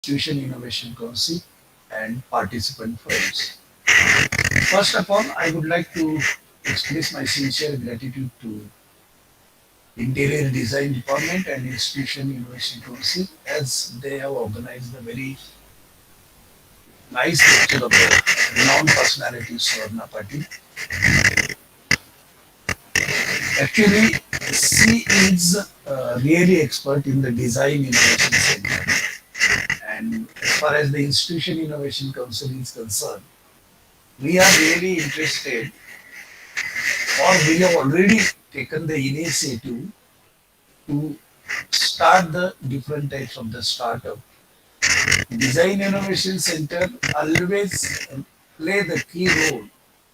Institution Innovation Council and participant firms. First of all, I would like to express my sincere gratitude to Interior Design Department and Institution Innovation Council as they have organized a very nice lecture of the renowned personality Swarna Patil. Actually, she is really expert in the design innovation center. And as far as the Institution Innovation Council is concerned, we are really interested, or we have already taken the initiative to start the different types of the startup. Design Innovation Center always play the key role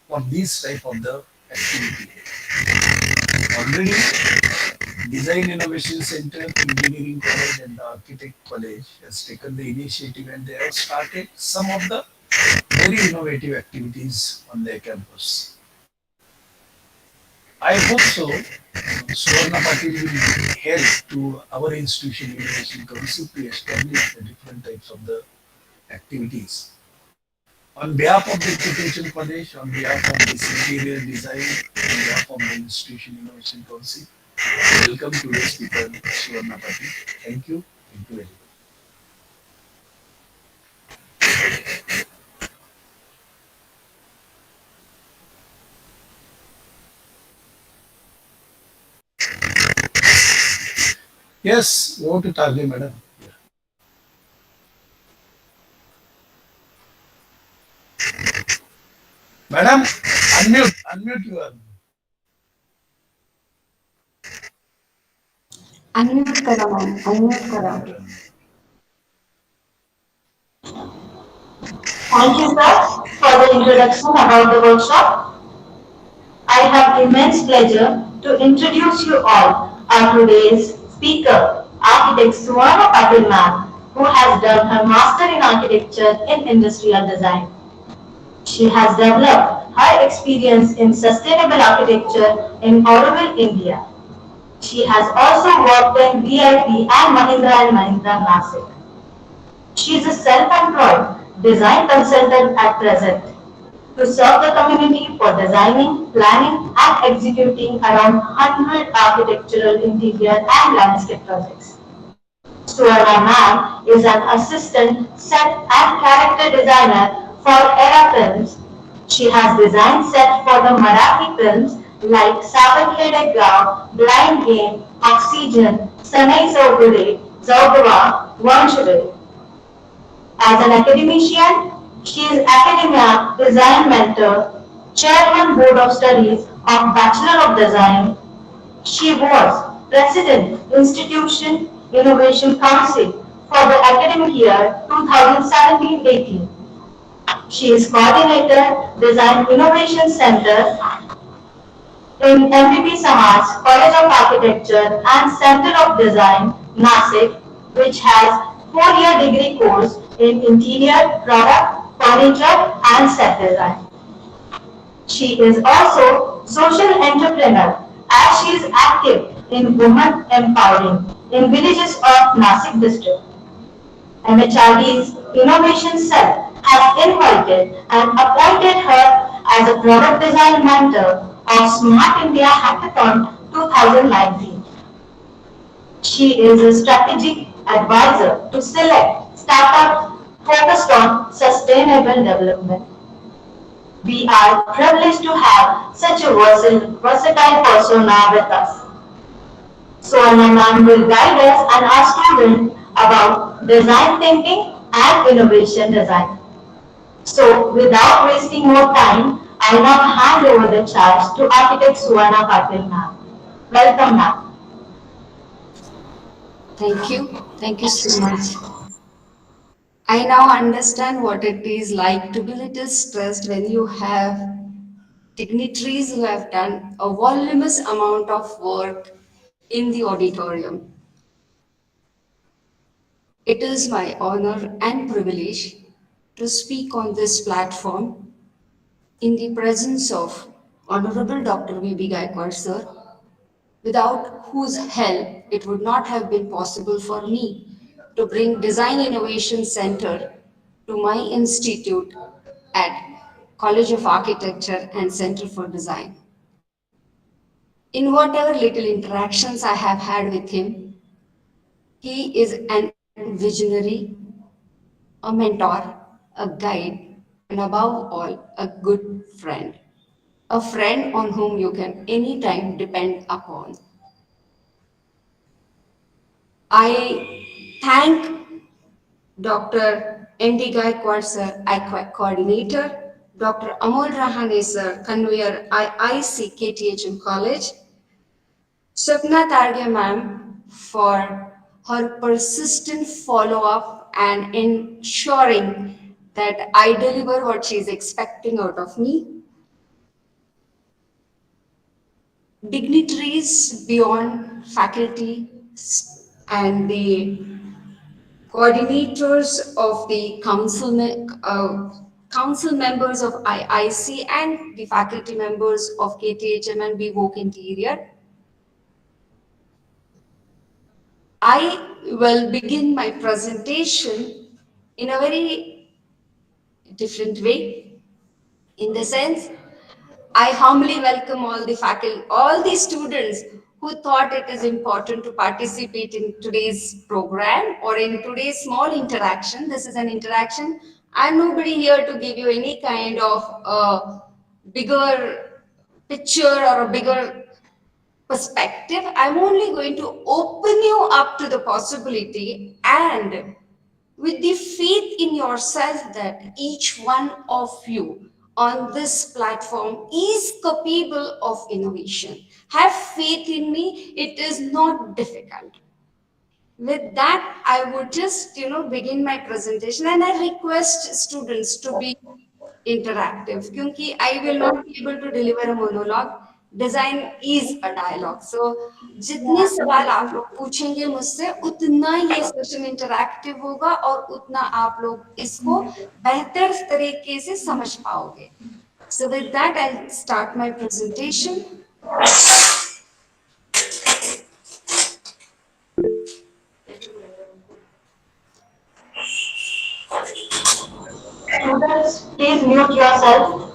for this type of the activity. Already, Design Innovation Center, Engineering College, and the Architect College has taken the initiative and they have started some of the very innovative activities on their campus. I hope so. Suvarna Patil will help to our institution innovation council to establish the different types of the activities. On behalf of the KTHM College, on behalf of this interior design, on behalf of the institution innovation council, welcome to the speaker Suvarna Patil. Thank you. Thank you very much. Yes, over to Tagli, madam. Madam, unmute your. Unmute करा ma'am unmute करा Unmute, unmute. Thank you, sir, for the introduction about the workshop. I have immense pleasure to introduce you all our today's speaker, architect Suvarna Patil ma'am, who has done her master in architecture in industrial design. She has developed her experience in sustainable architecture in Auroville, India. She has also worked in VIP and Mahindra Nashik. She is a self-employed design consultant at present to serve the community for designing, planning and executing around 100 architectural interior and landscape projects. Suvarna Ma'am is an assistant set and character designer for Era Films. She has designed sets for the Marathi films like Saban Khede Gaon, Blind Game, Oxygen, Sanai Zaugure, Zaugava, Vanshre. As an academician, she is Academia Design Mentor, Chairman Board of Studies of Bachelor of Design. She was President Institution Innovation Council for the academic year 2017-18. She is Coordinator Design Innovation Center in MBB Samaj College of Architecture and Center of Design, Nashik, which has 4-year degree course in interior, product, furniture and set design. She is also social entrepreneur as she is active in women empowering in villages of Nashik district. MHRD's Innovation Cell has invited and appointed her as a product design mentor of Smart India Hackathon 2019. She is a strategic advisor to select startups focused on sustainable development. We are privileged to have such a versatile persona with us. Swarna ma'am will guide us and our students about design thinking and innovation design. So, without wasting more time, I now hand over the charge to architect Suvarna Patil ma'am. Welcome ma'am. Thank you. Thank you so much. I now understand what it is like to be little stressed when you have dignitaries who have done a voluminous amount of work in the auditorium. It is my honor and privilege to speak on this platform in the presence of Honorable Dr. V.B. Gaikwad sir, without whose help it would not have been possible for me to bring Design Innovation Center to my institute at College of Architecture and Center for Design. In whatever little interactions I have had with him, he is an visionary, a mentor, a guide, and above all, a good friend. A friend on whom you can anytime depend upon. I thank Dr. N.D. Gaikwad sir, IIC coordinator, Dr. Amol Rahane sir, conveyor IIC-KTHM College, Swapna Targe ma'am for her persistent follow-up and ensuring that I deliver what she is expecting out of me. Dignitaries beyond faculty and the coordinators of the council members of IIC and the faculty members of KTHM and B.Voc Interior. I will begin my presentation in a very different way. In the sense, I humbly welcome all the faculty, all the students who thought it is important to participate in today's program or in today's small interaction. This is an interaction. I'm nobody here to give you any kind of bigger picture or a bigger perspective. I'm only going to open you up to the possibility and with the faith in yourself that each one of you on this platform is capable of innovation. Have faith in me, it is not difficult. With that, I would just begin my presentation and I request students to be interactive क्योंकि I will not be able to deliver a monologue. Design is a dialogue. So जितने सवाल आप लोग पूछेंगे मुझसे उतना ये session interactive होगा और उतना आप लोग इसको बेहतर तरीके से समझ पाओगे. So with that, I'll start my presentation. Students, please mute yourself.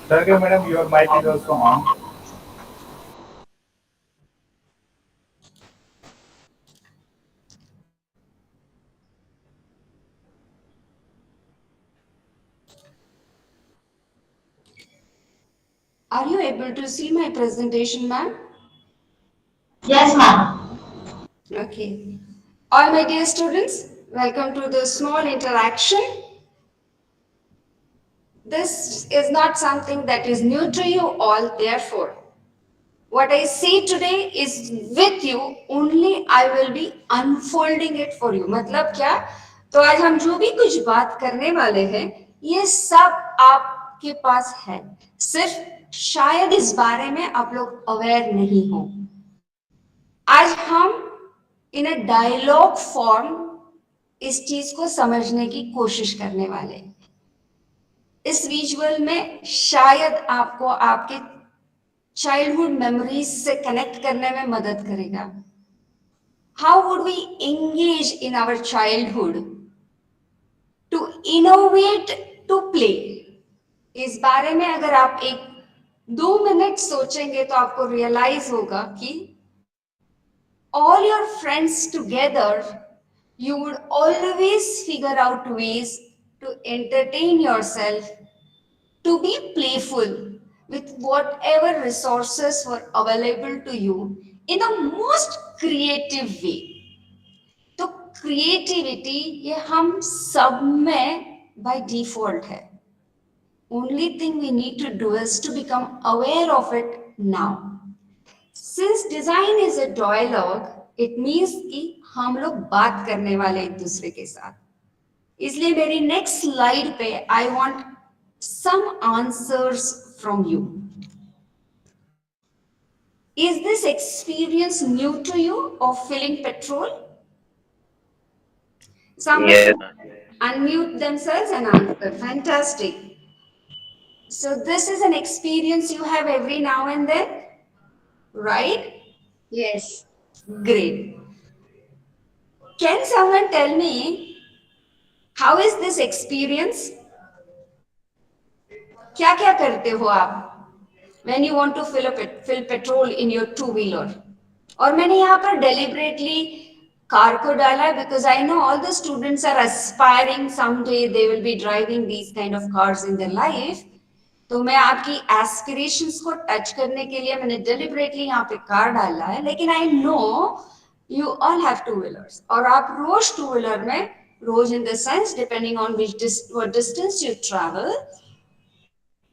Durga madam, your mic is also on. Are you able to see my presentation, ma'am? Yes, ma'am. Okay. All my dear students, welcome to the small interaction. This is not something that is new to you all, therefore, what I say today is with you, only I will be unfolding it for you. मतलब क्या? तो आज हम जो भी कुछ बात करने वाले हैं, ये सब आपके पास है. सिर्फ शायद इस बारे में आप लोग अवेयर नहीं हो. आज हम इन अ डायलॉग फॉर्म इस चीज को समझने की कोशिश करने वाले हैं. इस विजुअल में शायद आपको आपके चाइल्डहुड मेमोरीज से कनेक्ट करने में मदद करेगा. How would we engage in our childhood to innovate to play? इस बारे में अगर आप एक 2 मिनट सोचेंगे तो आपको रियलाइज होगा कि all your friends together, you would always figure out ways to entertain yourself, to be playful with whatever resources were available to you in a most creative way. तो creativity ये हम सब में by default है. Only thing we need to do is to become aware of it now. Since design is a dialogue, it means कि हम लोग बात करने वाले एक दूसरे के साथ. इसलिए मेरी नेक्स्ट स्लाइड पे I want some answers from you. Is this experience new to you of filling petrol? Somebody Yes, unmute themselves and answer. Fantastic. So this is an experience you have every now and then, right? Yes. Great. Can someone tell me how is this experience? क्या क्या करते हो आप when you want to fill petrol in your two wheeler? और मैंने यहाँ पर deliberately car को डाला है because I know all the students are aspiring someday they will be driving these kind of cars in their life. तो मैं आपकी एस्पिरेशंस को टच करने के लिए मैंने डेलिबरेटली यहाँ पे कार डाला है, लेकिन I know you all have two wheelers और आप रोज टू व्हीलर में, रोज in the sense depending on what distance you travel,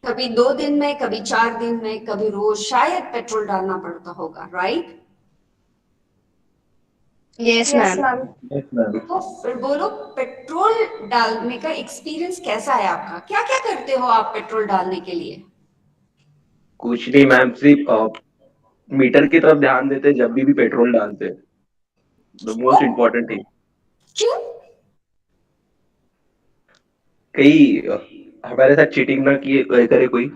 कभी 2 दिन में, कभी 4 दिन में, कभी रोज शायद पेट्रोल डालना पड़ता होगा, right? Yes, yes ma'am. Ma'am. yes, ma'am. तो फिर बोलो पेट्रोल डालने का एक्सपीरियंस कैसा है आपका? क्या क्या करते हो आप पेट्रोल डालने के लिए? कुछ नहीं मैम, सिर्फ मीटर की तरफ ध्यान देते जब भी पेट्रोल डालते, the O, most important thing. क्यों? कहीं हमारे साथ चीटिंग ना किए करे कोई.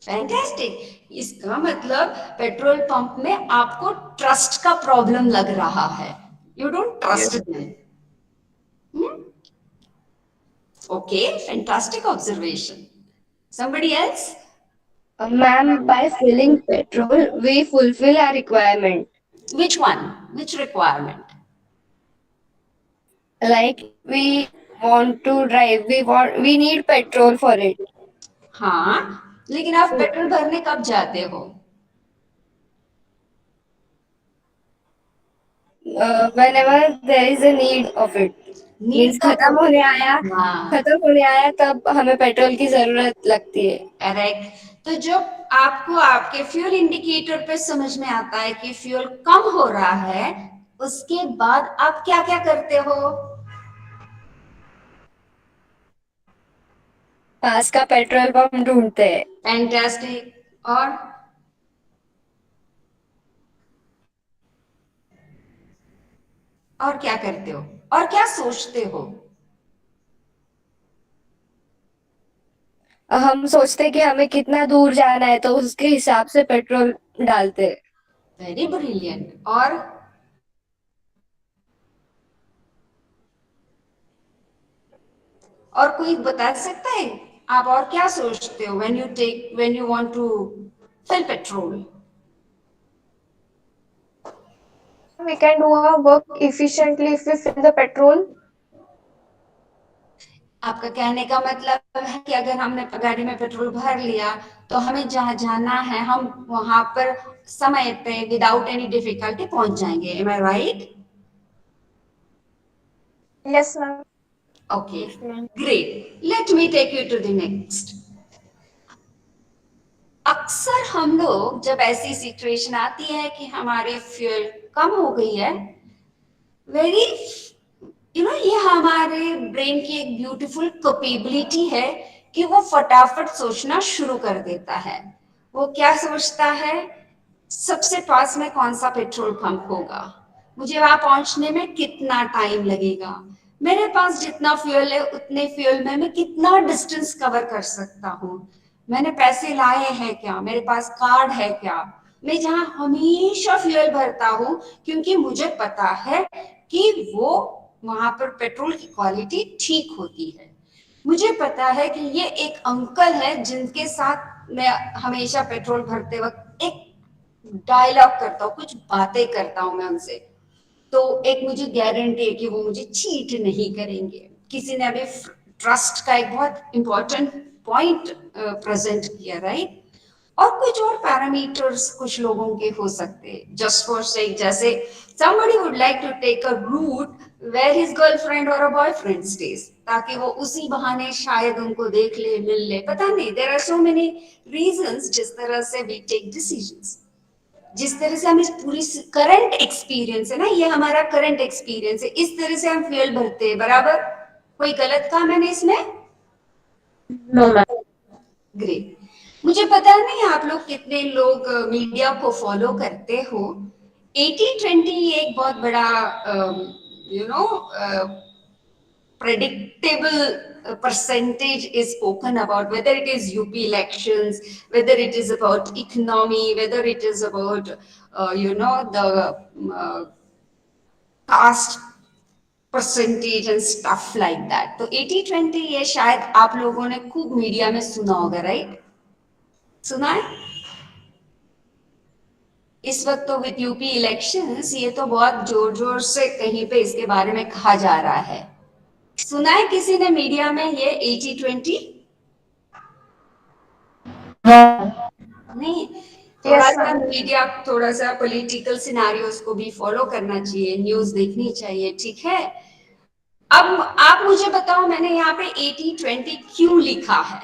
फैंटास्टिक. इसका मतलब पेट्रोल पंप में आपको ट्रस्ट का प्रॉब्लम लग रहा है. You don't Yes. Trust them. Okay, fantastic observation. Somebody else? Ma'am, by filling petrol, we fulfill our requirement. Which one? Which requirement? Like we want to drive, we need petrol for it. हाँ, लेकिन आप So, petrol भरने कब जाते हो? whenever there is a need of it. Need means कब खत्म होती होने है? आया, हाँ, खत्म होने आया तब हमें पेट्रोल की जरूरत लगती है. करेक्ट. तो जब आपको आपके फ्यूल इंडिकेटर पे समझ में आता है कि फ्यूल कम हो रहा है, उसके बाद आप क्या क्या करते हो? पास का पेट्रोल पंप ढूंढते हैं. फैंटास्टिक. और क्या करते हो और क्या सोचते हो? हम सोचते हैं कि हमें कितना दूर जाना है तो उसके हिसाब से पेट्रोल डालते हैं. Very brilliant. और कोई बता सकता है आप और क्या सोचते हो when you want to fill petrol? We can do our work efficiently if we fill the petrol. आपका कहने का मतलब है कि अगर हमने गाड़ी में पेट्रोल भर लिया तो हमें जहाँ जाना है हम वहां पर समय पे विदाउट एनी डिफिकल्टी पहुंच जाएंगे. Am I right? Yes, ma'am. Okay, great. Let me take you to the next. अक्सर हम लोग जब ऐसी सिचुएशन आती है कि हमारे फ्यूल कम हो गई है, वेरी ये हमारे ब्रेन की एक ब्यूटीफुल कैपेबिलिटी है कि वो फटाफट सोचना शुरू कर देता है. वो क्या सोचता है? सबसे पास में कौन सा पेट्रोल पंप होगा, मुझे वहां पहुंचने में कितना टाइम लगेगा, मेरे पास जितना फ्यूल है उतने फ्यूल में मैं कितना डिस्टेंस कवर कर सकता हूँ, मैंने पैसे लाए हैं क्या, मेरे पास कार्ड है क्या, मैं जहाँ हमेशा फ्यूल भरता हूँ क्योंकि मुझे पता है कि वो वहां पर पेट्रोल की क्वालिटी ठीक होती है, मुझे पता है कि ये एक अंकल है जिनके साथ मैं हमेशा पेट्रोल भरते वक्त एक डायलॉग करता हूँ, कुछ बातें करता हूँ मैं उनसे, तो एक मुझे गारंटी है कि वो मुझे चीट नहीं करेंगे. किसी ने अभी ट्रस्ट का एक बहुत इंपॉर्टेंट पॉइंट प्रेजेंट किया, राइट? और कुछ और पैरामीटर्स कुछ लोगों के हो सकते हैं. जस्ट फॉर सेक, जैसे somebody would like to take a route where his girlfriend or a boyfriend stays, ताकि वो उसी बहाने शायद उनको देख ले, मिल ले, पता नहीं. there are so many reasons जिस तरह से we take decisions, जिस तरह से हम इस पूरी करंट एक्सपीरियंस है ना, ये हमारा करंट एक्सपीरियंस है, इस तरह से हम फ्यूल भरते हैं, बराबर? कोई गलत काम है ना इसमें? No, ma'am. ग्रेट। मुझे पता नहीं आप लोग कितने लोग मीडिया को फॉलो करते हो। 80-20 एक बहुत बड़ा you know predictable percentage is spoken about, whether it is UP elections, whether it is about economy, whether it is about the caste percentage and stuff like that. तो 80-20 ये शायद आप लोगों ने खूब मीडिया में सुना होगा, राइट? सुना है? इस वक्त तो विद यूपी इलेक्शंस ये तो बहुत जोर जोर से कहीं पे इसके बारे में कहा जा रहा है। सुना है किसी ने मीडिया में ये 80-20? नहीं, थोड़ा Yes, सा ma'am. मीडिया, थोड़ा सा पॉलिटिकल सिनेरियोस को भी फॉलो करना चाहिए, न्यूज देखनी चाहिए, ठीक है? अब आप मुझे बताओ, मैंने यहाँ पे 80-20 क्यों लिखा है?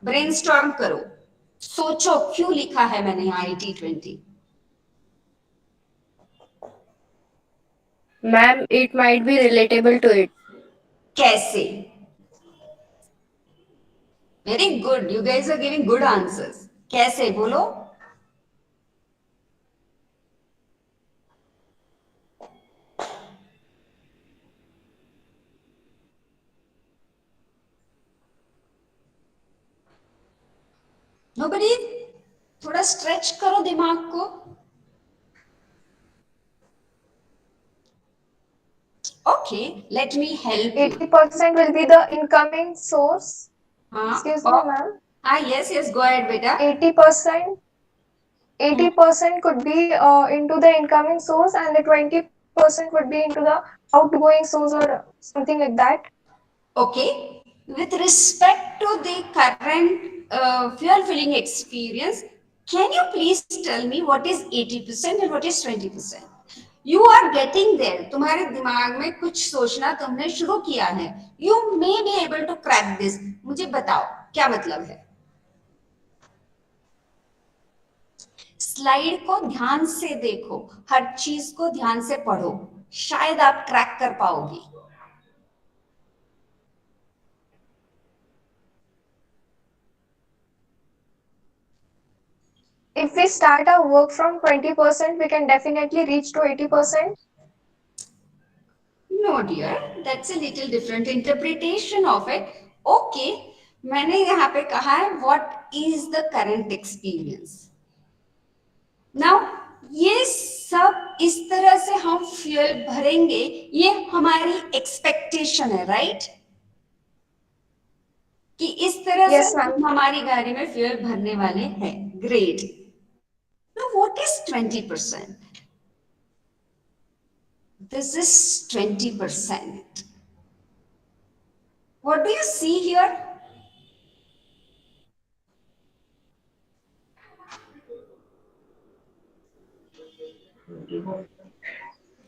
ब्रेनस्टॉर्म करो, सोचो क्यों लिखा है मैंने यहाँ 80-20? Ma'am, it might be relatable to it. कैसे? Very good, you guys are giving good answers. कैसे बोलो? नोबडी? थोड़ा स्ट्रेच करो दिमाग को। Okay, let me help you. 80% will be the incoming source. हाँ, Excuse me, ma'am. हाँ, यस यस, गो अहेड बेटा। 80% 80% could be into the incoming source, and the 20% would be into the outgoing source or something like that. Okay, with respect to the current fuel filling experience, can you please tell me what is 80% and what is 20%? You are getting there. तुम्हारे दिमाग में कुछ सोचना तुमने शुरू किया है। You may be able to crack this. मुझे बताओ क्या मतलब है? स्लाइड को ध्यान से देखो, हर चीज को ध्यान से पढ़ो, शायद आप क्रैक कर पाओगी। If we start our work from 20%, we can definitely reach to 80%. No dear, that's a little different interpretation of it. Okay, मैंने यहाँ पे कहा है what is the current experience. Now ये सब इस तरह से हम फ्यूल भरेंगे, ये हमारी एक्सपेक्टेशन है, राइट? कि इस तरह से Yes, ma'am. हम हमारी गाड़ी में फ्यूल भरने वाले हैं। Great. Now what is 20%? This is 20%. What do you see here?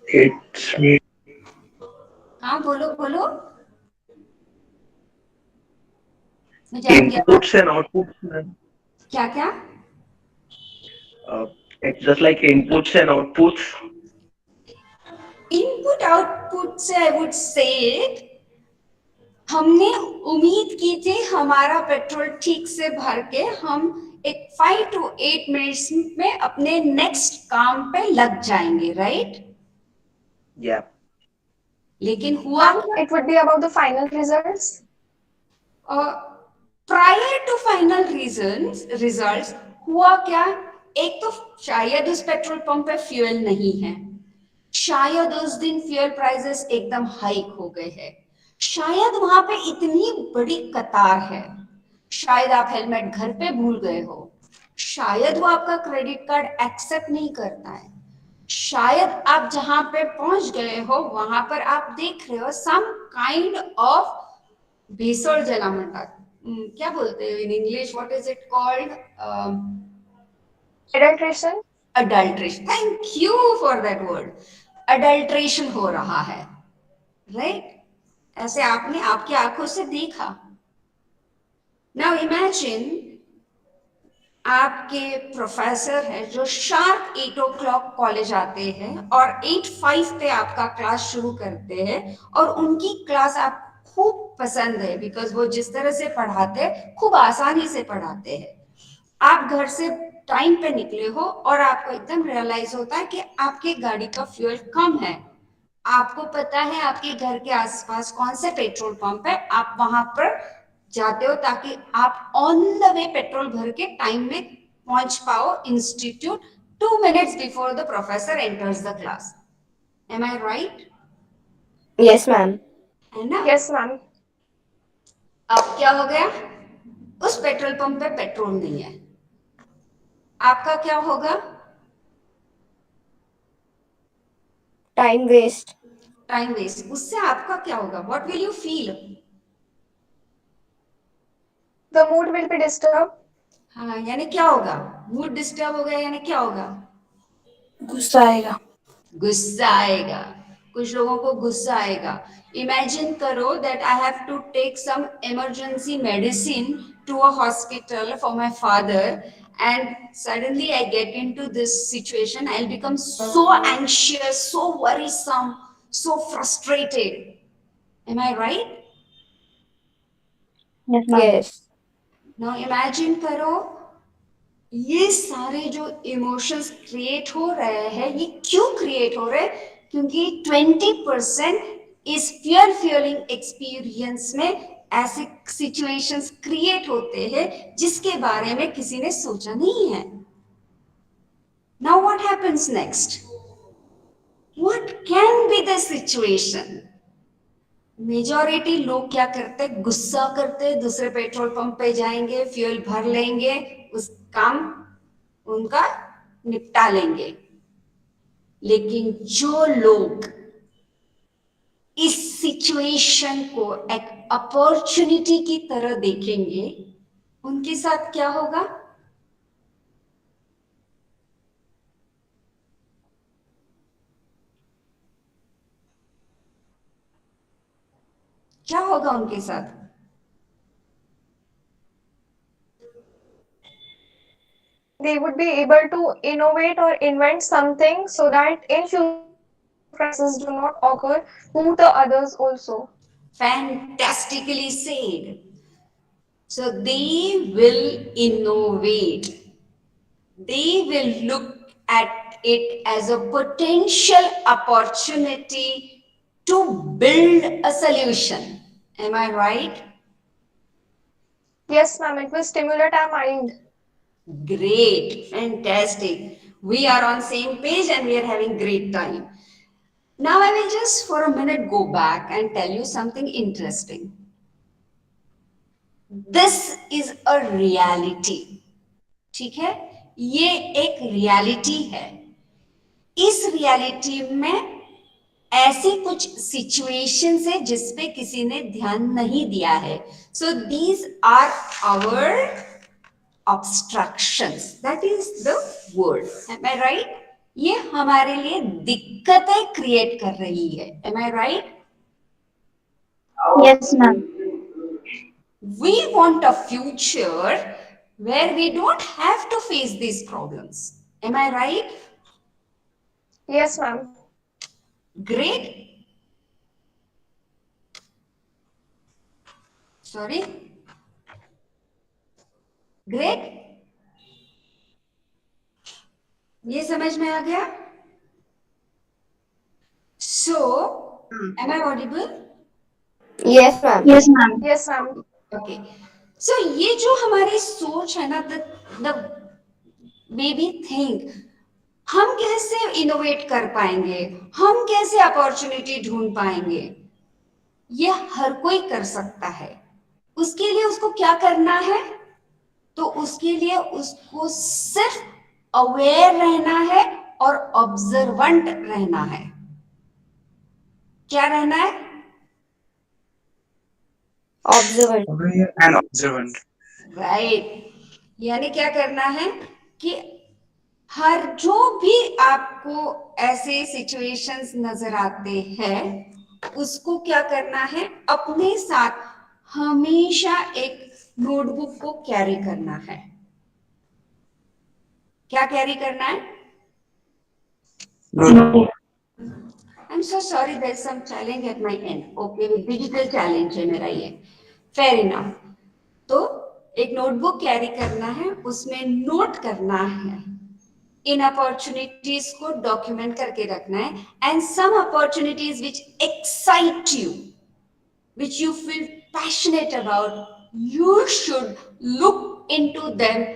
It's me. हाँ बोलो बोलो। मुझे आपकी आवाज, Inputs and outputs, man. क्या क्या? It's just like inputs and outputs. Input output से आई वुड से हमने उम्मीद की थी हमारा पेट्रोल ठीक से भर के हम एक 5 to 8 मिनट्स में अपने नेक्स्ट काम पे लग जाएंगे, राइट? Yeah. लेकिन हुआ Ma'am, क्या? it would be about the final results. Prior to final results हुआ क्या? एक तो शायद उस पेट्रोल पंप पे फ्यूल नहीं है, शायद उस दिन फ्यूल प्राइसेस एकदम हाइक हो गए हैं, शायद वहां पे इतनी बड़ी कतार है, शायद आप हेलमेट घर पे भूल गए हो, शायद वो आपका क्रेडिट कार्ड एक्सेप्ट नहीं करता है, शायद आप जहां पे पहुंच गए हो वहां पर आप देख रहे हो सम काइंड ऑफ भेसळ ज्याला म्हणतात, क्या बोलते हैं in English, what is it called? Adulteration. Adulteration. Thank you for that word. Adulteration हो रहा है, राइट? ऐसे आपने आपकी आंखों से देखा। नाउ इमेजिन आपके प्रोफेसर है जो शार्प 8 o'clock कॉलेज आते हैं और 8:05 पे आपका क्लास शुरू करते हैं और उनकी क्लास आप खूब पसंद है, बिकॉज वो जिस तरह से पढ़ाते हैं खूब आसानी से पढ़ाते हैं। आप घर से टाइम पे निकले हो और आपको एकदम रियलाइज होता है कि आपके गाड़ी का फ्यूल कम है, आपको पता है आपके घर के आसपास कौन से पेट्रोल पंप है, आप वहां पर जाते हो ताकि आप ऑन द वे पेट्रोल भर के टाइम में पहुंच पाओ institute 2 minutes before the professor enters the class. Am I right? Yes ma'am. है ना? Yes, ma'am. अब क्या हो गया? उस पेट्रोल पंप पे पेट्रोल नहीं है, आपका क्या होगा? Time waste. Time waste. उससे आपका क्या होगा? What will you feel? The mood will be disturbed. हाँ, यानी क्या होगा? मूड डिस्टर्ब हो गया, यानी क्या होगा? गुस्सा आएगा। गुस्सा आएगा। कुछ लोगों को गुस्सा आएगा। इमेजिन करो that I have to take some emergency medicine to a hospital for my father, and suddenly I get into this situation. I'll become so anxious, so worrisome, so frustrated. Am I right? Yes, ma'am. Yes. Now imagine करो, ये सारे जो emotions create हो रहे हैं, ये क्यों create हो रहे हैं? क्योंकि 20% इस फियर फीलिंग एक्सपीरियंस में ऐसे सिचुएशंस क्रिएट होते हैं जिसके बारे में किसी ने सोचा नहीं है। Now what happens next? What can be the situation? Majority लोग क्या करते? गुस्सा करते, दूसरे पेट्रोल पंप पे जाएंगे, फ्यूल भर लेंगे, उस काम उनका निपटा लेंगे। लेकिन जो लोग इस सिचुएशन को एक अपॉर्चुनिटी की तरह देखेंगे, उनके साथ क्या होगा? क्या होगा उनके साथ? They would be able to innovate or invent something so that in future crises do not occur to the others also. Fantastically said. So they will innovate. They will look at it as a potential opportunity to build a solution. Am I right? Yes, ma'am, it will stimulate our mind. Great, fantastic. We are on same page and we are having great time. Now I will just for a minute go back and tell you something interesting. This is a reality. ठीक है? ये एक reality है। इस reality में ऐसी कुछ situations है जिसपे किसी ने ध्यान नहीं दिया है। So these are our obstructions, that is the word. Am I right? ये हमारे लिए दिक्कतें क्रिएट कर रही है। Am I right? Yes, ma'am. We want a future where we don't have to face these problems. Am I right? Yes, ma'am. Great. Sorry. Great. ये समझ में आ गया? So, am I audible? Yes ma'am. Yes, ma'am. Yes, ma'am. Okay. So ये जो हमारी सोच है ना, the way we think, हम कैसे इनोवेट कर पाएंगे, हम कैसे अपॉर्चुनिटी ढूंढ पाएंगे, ये हर कोई कर सकता है। उसके लिए उसको क्या करना है? तो उसके लिए उसको सिर्फ अवेयर रहना है और ऑब्जर्वेंट रहना है। क्या रहना है? Observant. Aware and observant. Right. यानी क्या करना है कि हर जो भी आपको ऐसे सिचुएशंस नजर आते हैं, उसको क्या करना है? अपने साथ हमेशा एक नोटबुक को कैरी करना है। क्या कैरी करना है? No. I'm so sorry, there's some challenge at my end. Okay, with digital challenge है मेरा ये. Fair enough. तो एक नोटबुक कैरी करना है, उसमें नोट करना है, इन अपॉर्चुनिटीज को डॉक्यूमेंट करके रखना है, and some opportunities which excite you, which you feel passionate about, you should look into them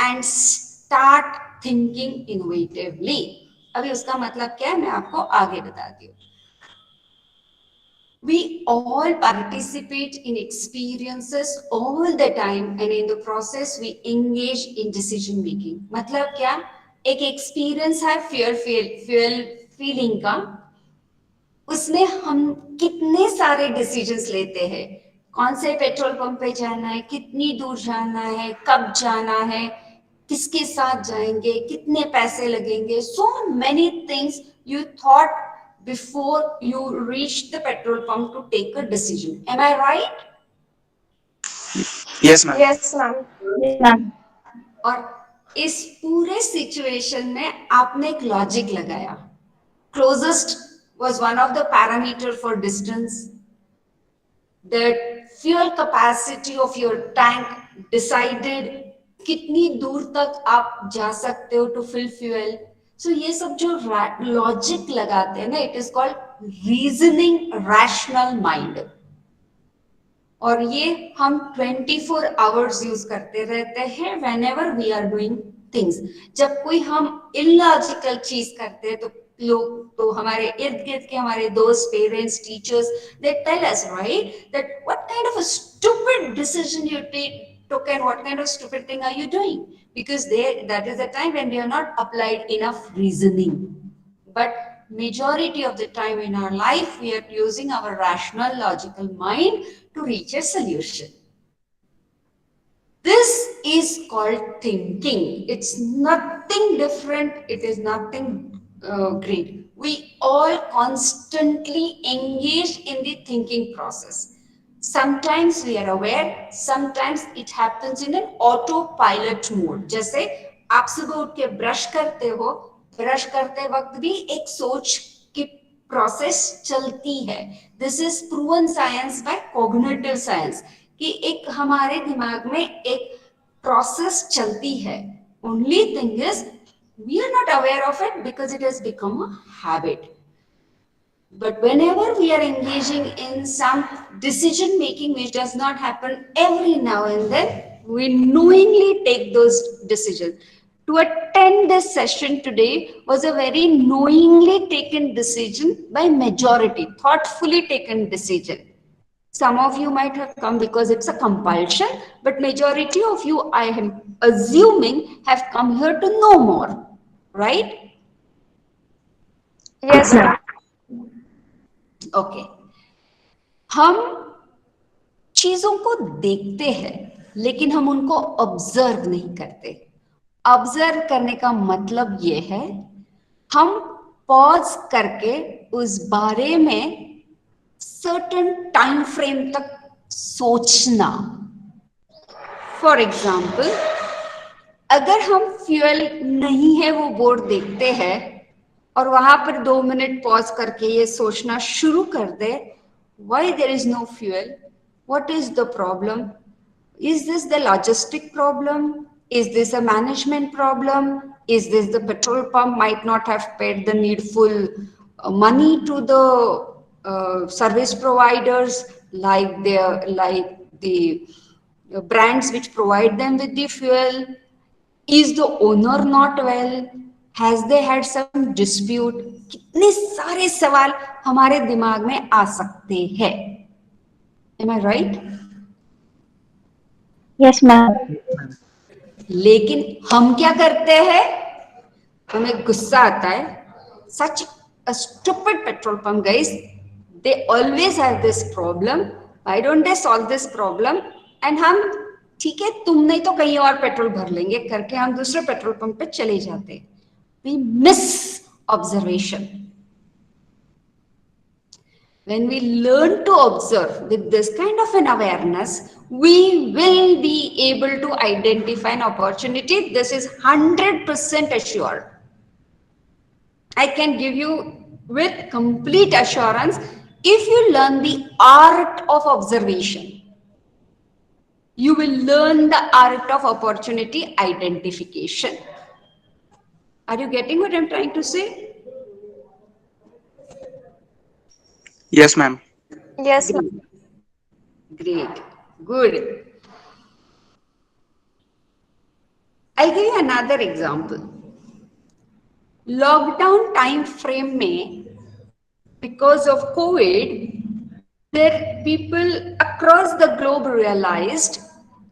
and start thinking innovatively. अभी उसका मतलब क्या है मैं आपको आगे बताती हूँ. We all participate in experiences all the time and in the process we engage in decision making. मतलब क्या, एक experience है feeling का, उसमें हम कितने सारे डिसीजंस लेते हैं. कौन से पेट्रोल पंप पे जाना है, कितनी दूर जाना है, कब जाना है, किसके साथ जाएंगे, कितने पैसे लगेंगे. So many things you thought before you reach the petrol pump to take a decision. Am I right? Yes, ma'am. Yes, ma'am. Yes, ma'am. और इस पूरे सिचुएशन में आपने एक लॉजिक लगाया. Closest was one of the parameter for distance. The fuel capacity of your tank decided कितनी दूर तक आप जा सकते हो to fill fuel. So ये सब जो लॉजिक लगाते हैं ना, it is called reasoning rational mind. और ये हम 24 आवर्स यूज करते रहते हैं whenever we are doing things. जब कोई हम illogical चीज करते हैं तो लोग, तो हमारे इर्द गिर्द के हमारे दोस्त, parents, teachers, they tell us, right, that what kind of a stupid decision you took and what kind of stupid thing are you doing, because that is the time when we are not applied enough reasoning. But majority of the time in our life we are using our rational logical mind to reach a solution. This is called thinking. It's nothing different, it is nothing great. We all constantly engage in the thinking process. Sometimes we are aware, sometimes it happens in an autopilot mode. जैसे आप सुबह उठ के brush करते हो, brush करते वक्त भी एक सोच की प्रोसेस चलती है. This is proven science by cognitive science कि एक हमारे दिमाग में एक प्रोसेस चलती है. Only thing is we are not aware of it because it has become a habit. But whenever we are engaging in some decision making which does not happen every now and then, we knowingly take those decisions. To attend this session today was a very knowingly taken decision by majority, thoughtfully taken decision. Some of you might have come because it's a compulsion, but majority of you, I am assuming, have come here to know more, right? Yes, ma'am. Okay. हम चीजों को देखते हैं लेकिन हम उनको observe नहीं करते. ऑब्जर्व करने का मतलब ये है हम पॉज करके उस बारे में सर्टेन टाइम फ्रेम तक सोचना. फॉर एग्जाम्पल, अगर हम फ्यूल नहीं है वो बोर्ड देखते हैं और वहां पर 2 मिनट पॉज करके ये सोचना शुरू कर दे, why there is no fuel, what is the problem, is this the logistic problem, is this a management problem, is this the petrol pump might not have paid the needful money to the service providers, like the brands which provide them with the fuel, is the owner not well, has they had some dispute. कितने सारे सवाल हमारे दिमाग में आ सकते हैं. Am I right? Yes, ma'am. लेकिन हम क्या करते हैं, हमें गुस्सा आता है. Such a stupid petrol pump, guys. They always have this problem. Why don't they solve this problem? And हम ठीक है तुम नहीं तो कहीं और पेट्रोल भर लेंगे करके हम दूसरे पेट्रोल पंप पे चले जाते हैं. We miss observation. When we learn to observe with this kind of an awareness, we will be able to identify an opportunity. This is 100% assured. I can give you with complete assurance if you learn the art of observation. You will learn the art of opportunity identification. Are you getting what I'm trying to say? Yes, ma'am. Yes, ma'am. Great. Great. Good. I'll give you another example. Lockdown time frame में because of COVID, there people across the globe realized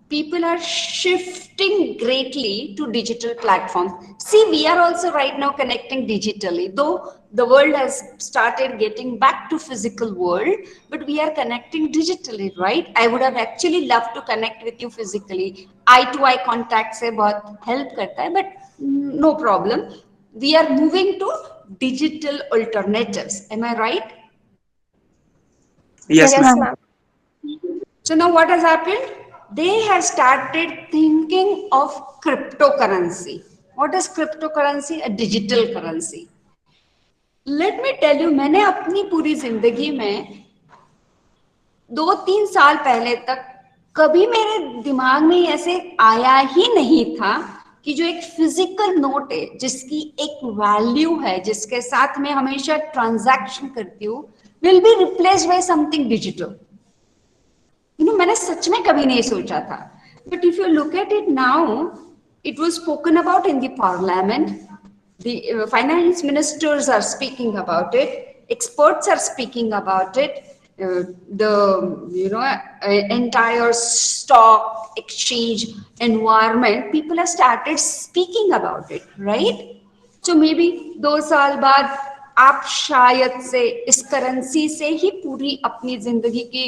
people are shifting greatly to digital platforms. See, we are also right now connecting digitally, though the world has started getting back to physical world, but we are connecting digitally, right? I would have actually loved to connect with you physically. Eye to eye contact से बहुत help करता है, but no problem. We are moving to digital alternatives. Am I right? Yes, Yes, ma'am. ma'am. So now what has happened? They have started thinking of cryptocurrency. What is cryptocurrency? A digital currency. Let me tell you, मैंने अपनी पूरी जिंदगी में 2-3 साल पहले तक कभी मेरे दिमाग में ऐसे आया ही नहीं था कि जो एक फिजिकल नोट है जिसकी एक वैल्यू है जिसके साथ मैं हमेशा ट्रांजैक्शन करती हूँ will be replaced by something digital. मैंने सच में कभी नहीं सोचा था. But if you look at it now, it was spoken about in the parliament. The finance ministers are speaking about it. Experts are speaking about it. The entire stock exchange environment, people have started speaking about it, right? So maybe 2 साल बाद आप शायद से इस currency से ही पूरी अपनी जिंदगी की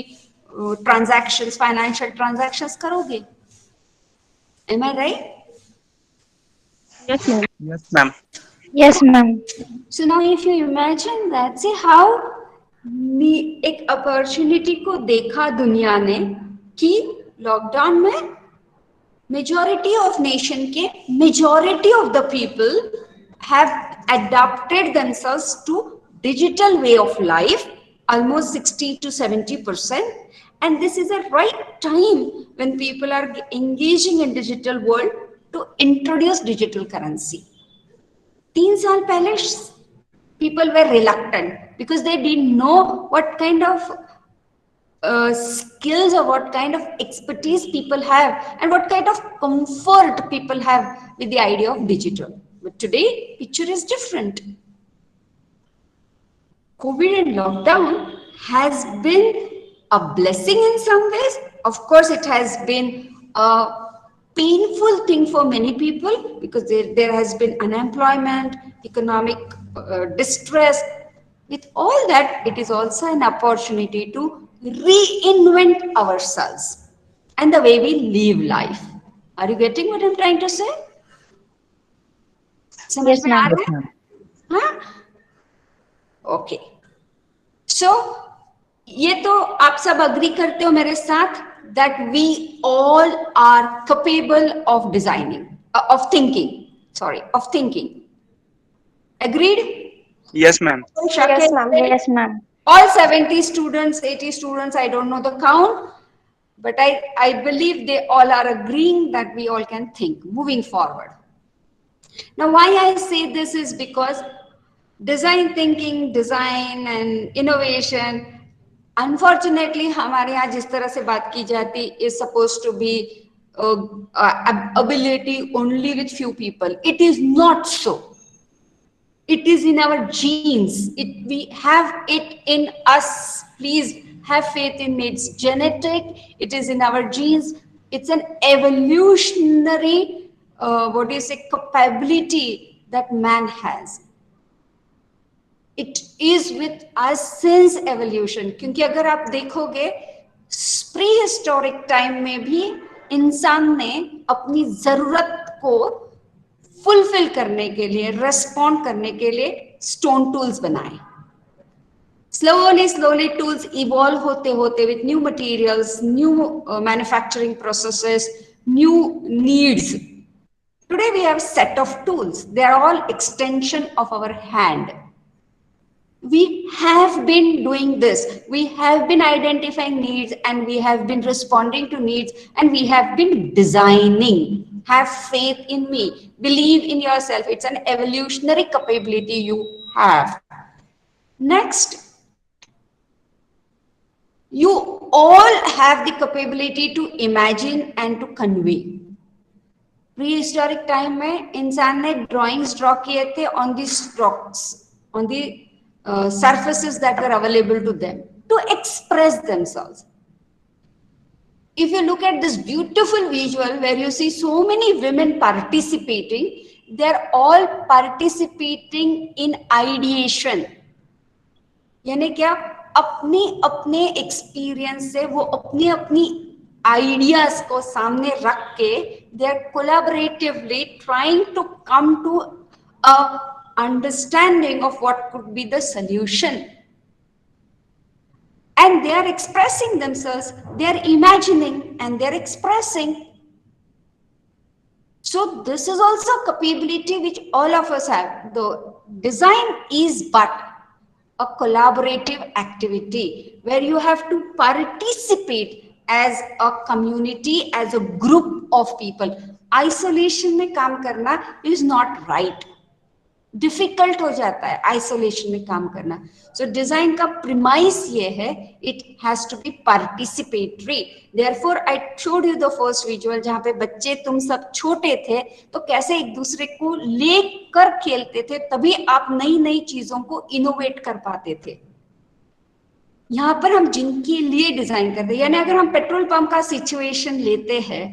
ट्रांजैक्शंस, फाइनेंशियल ट्रांजैक्शंस करोगे. Am I right? Yes, ma'am. Yes, ma'am. Yes, ma'am. So now if you imagine that, see how एक अपॉर्चुनिटी को देखा दुनिया ने कि लॉकडाउन में majority of nation के majority of the people have adapted themselves to digital way of life, almost 60 to 70%, and this is a right time when people are engaging in digital world to introduce digital currency. 3 साल पहले people were reluctant because they didn't know what kind of skills or what kind of expertise people have and what kind of comfort people have with the idea of digital. But today, picture is different. COVID and lockdown has been a blessing in some ways. Of course, it has been a painful thing for many people because there has been unemployment, economic distress. With all that, it is also an opportunity to reinvent ourselves and the way we live life. Are you getting what I'm trying to say? समझ Yes, में आ ma'am. रहा है? हाँ? Okay. So, ये तो आप सब agree करते हो मेरे साथ that we all are capable of designing, of thinking. Sorry, of thinking. Agreed? Yes, ma'am. Yes, ma'am. Yes, ma'am. All 70 students, 80 students, I don't know the count, but I believe they all are agreeing that we all can think moving forward. Now, why I say this is because design thinking, design and innovation, unfortunately, हमारे यहाँ जिस तरह से बात की जाती is supposed to be ability only with few people. It is not so. It is in our genes. We have it in us. Please have faith in me. It's genetic. It is in our genes. It's an evolutionary, capability that man has. It is with us since evolution. क्योंकि अगर आप देखोगे pre-historic time में भी इंसान ने अपनी जरूरत को फुलफिल करने के लिए, रेस्पॉन्ड करने के लिए स्टोन टूल्स बनाए. Slowly tools evolve होते होते with new materials, new manufacturing processes, new needs. Today we have set of tools. They are all extension of our hand. We have been doing this. We have been identifying needs and we have been responding to needs and we have been designing. Have faith in me. Believe in yourself. It's an evolutionary capability you have. Next, you all have the capability to imagine and to convey. Prehistoric time में इंसान ने drawings draw किए थे on these rocks, on the surfaces that were available to them to express themselves. If you look at this beautiful visual where you see so many women participating, they're all participating in ideation. यानी क्या अपनी अपने experience से वो अपनी अपनी ideas को सामने रख के they are collaboratively trying to come to a understanding of what could be the solution and they are expressing themselves, they are imagining and they are expressing. So this is also a capability which all of us have. The design is but a collaborative activity where you have to participate as a community, as a group of people. Isolation में काम करना is not right. Difficult हो जाता है isolation में काम करना. सो design का प्रीमाइस ये है, it has to be participatory. Therefore I showed you the first visual जहां पे बच्चे तुम सब छोटे थे तो कैसे एक दूसरे को लेकर खेलते थे, तभी आप नई नई चीजों को इनोवेट कर पाते थे. यहाँ पर हम जिनके लिए डिजाइन करते हैं, यानी अगर हम पेट्रोल पंप का सिचुएशन लेते हैं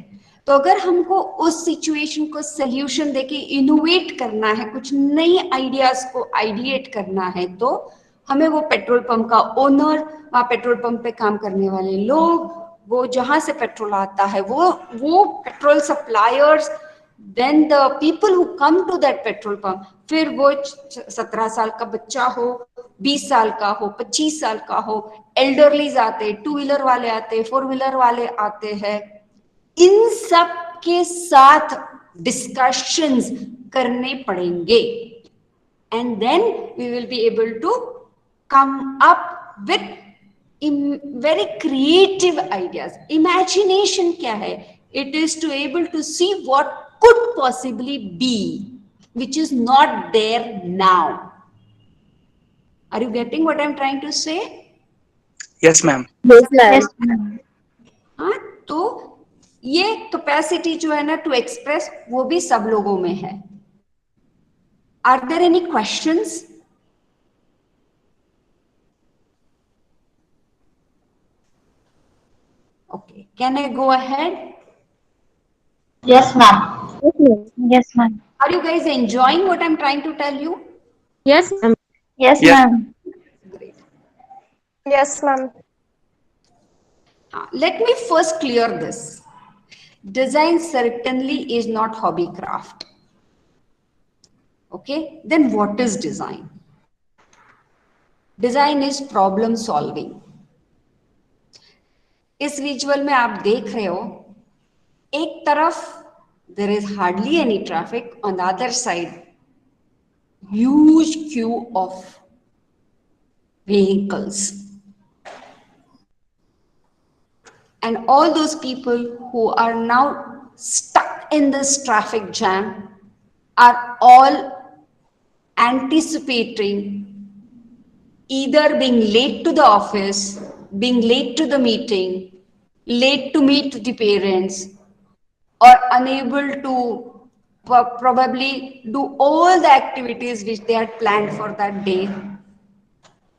तो अगर हमको उस सिचुएशन को सोल्यूशन देके इनोवेट करना है, कुछ नई आइडियाज को आइडिएट करना है, तो हमें वो पेट्रोल पंप का ओनर, वहाँ पेट्रोल पंप पे काम करने वाले लोग, वो जहां से पेट्रोल आता है वो petrol suppliers, then the people who come to that petrol pump, फिर वो 17 साल का बच्चा हो, 20 साल का हो, 25 साल का हो, एल्डरलीज आते, 2 व्हीलर वाले आते, 4 व्हीलर वाले आते हैं. इन सब के साथ डिस्कशंस करने पड़ेंगे and then we will be able to come up with very creative ideas. Imagination क्या है? It is to able to see what could possibly be which is not there now. Are you getting what I'm trying to say? Yes, ma'am. Yes, ma'am. Yes, ma'am. हाँ, तो ये capacity जो है ना to express, वो भी सब लोगों में है. Are there any questions? Okay, can I go ahead? Yes, ma'am. Yes, ma'am. Are you guys enjoying what I'm trying to tell you? Yes, ma'am. Yes, Yes. ma'am. Great. Yes, ma'am. Let me first clear this. Design certainly is not hobby craft. Okay, then what is design? Design is problem solving. इस visual में आप देख रहे हो, एक तरफ there is hardly any traffic, on the other side huge queue of vehicles, and all those people who are now stuck in this traffic jam are all anticipating either being late to the office, being late to the meeting, late to meet the parents, or unable to probably do all the activities which they had planned for that day.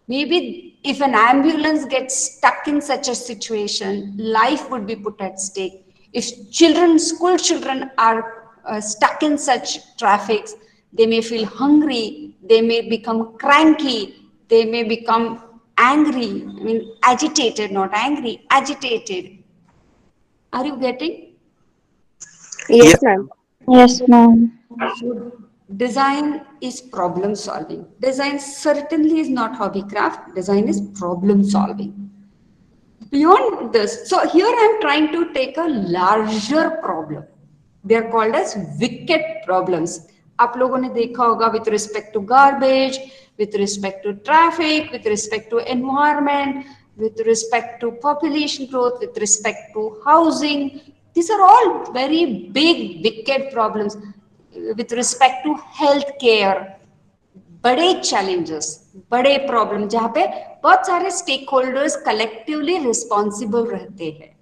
Maybe if an ambulance gets stuck in such a situation, life would be put at stake. If children, school children are stuck in such traffics, they may feel hungry, they may become cranky, they may become angry, I mean agitated, not angry, agitated. Are you getting? Yes, Yes. ma'am. Yes, ma'am. So design is problem solving. Design certainly is not hobby craft. Design is problem solving. Beyond this, so here I am trying to take a larger problem. They are called as wicked problems. आप लोगों ने देखा होगा with respect to garbage, with respect to traffic, with respect to environment, with respect to population growth, with respect to housing. These are all very big, wicked problems. With respect to health care, बड़े challenges, बड़े problem जहाँ पे बहुत सारे stakeholders collectively responsible रहते हैं.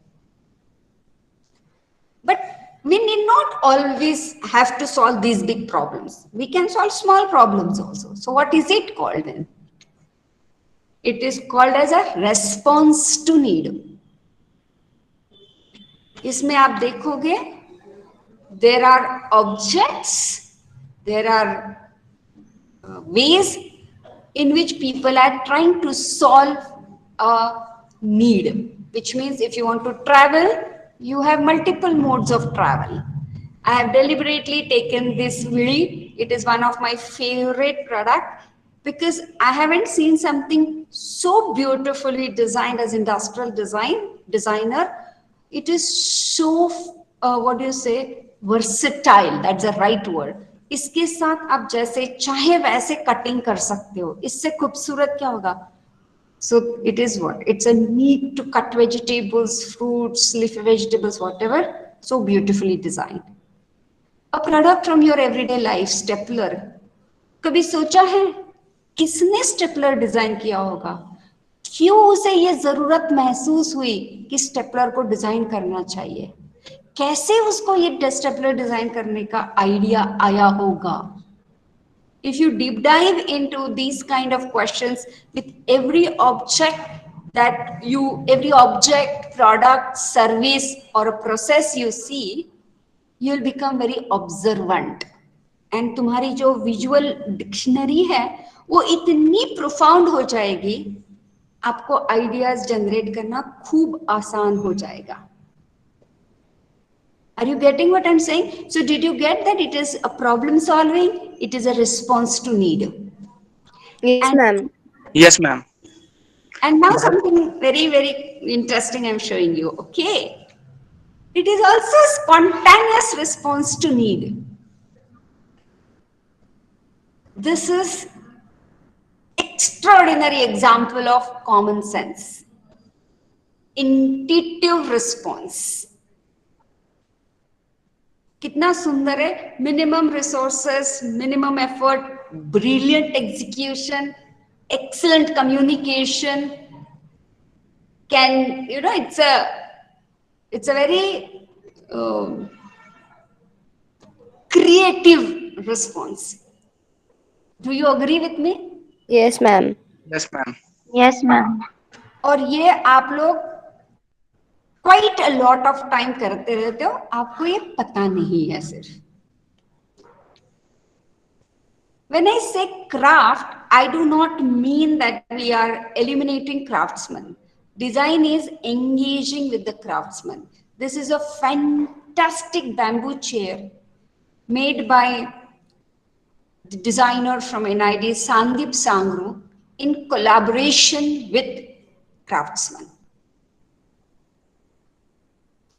But we need not always have to solve these big problems. We can solve small problems also. So what is it called then? It is called as a response to need. इसमें आप देखोगे there are objects, there are ways in which people are trying to solve a need, which means if you want to travel, you have multiple modes of travel. I have deliberately taken this wheel. It is one of my favorite products because I haven't seen something so beautifully designed as industrial designer. It is so, what do you say, versatile. That's the right word. इसके साथ आप जैसे चाहे वैसे cutting कर सकते हो. इससे खूबसूरत क्या होगा? So it is what? It's a need to cut vegetables, fruits, leafy vegetables, whatever. So beautifully designed. A product from your everyday life, stapler. कभी सोचा है किसने स्टेपलर डिजाइन किया होगा? क्यों उसे ये जरूरत महसूस हुई कि स्टेपलर को डिजाइन करना चाहिए? कैसे उसको ये स्टेपलर डिजाइन करने का आइडिया आया होगा? If you deep dive into these kind of questions with every object, every object, product, service, or a process you see, you'll become very observant. And तुम्हारी जो visual dictionary है, वो इतनी profound हो जाएगी, आपको ideas generate करना खूब आसान हो जाएगा. Are you getting what I'm saying? So did you get that it is a problem solving? It is a response to need. Yes, And, ma'am. Yes, ma'am. and now something very, very interesting I'm showing you. Okay. It is also a spontaneous response to need. This is extraordinary example of common sense. Intuitive response. कितना सुंदर है. Minimum resources, minimum effort, brilliant execution, excellent communication. Can, you know, it's a very creative response. Do you agree with me? Yes, ma'am. Yes, ma'am. Yes, ma'am. और ये आप लोग quite a lot of time करते रहते हो, आपको ये पता नहीं है सिर्फ. When I say craft, I do not mean that we are eliminating craftsmen. Design is engaging with the craftsman. This is a fantastic bamboo chair made by the designer from NID, Sandip Sangru, in collaboration with craftsmen.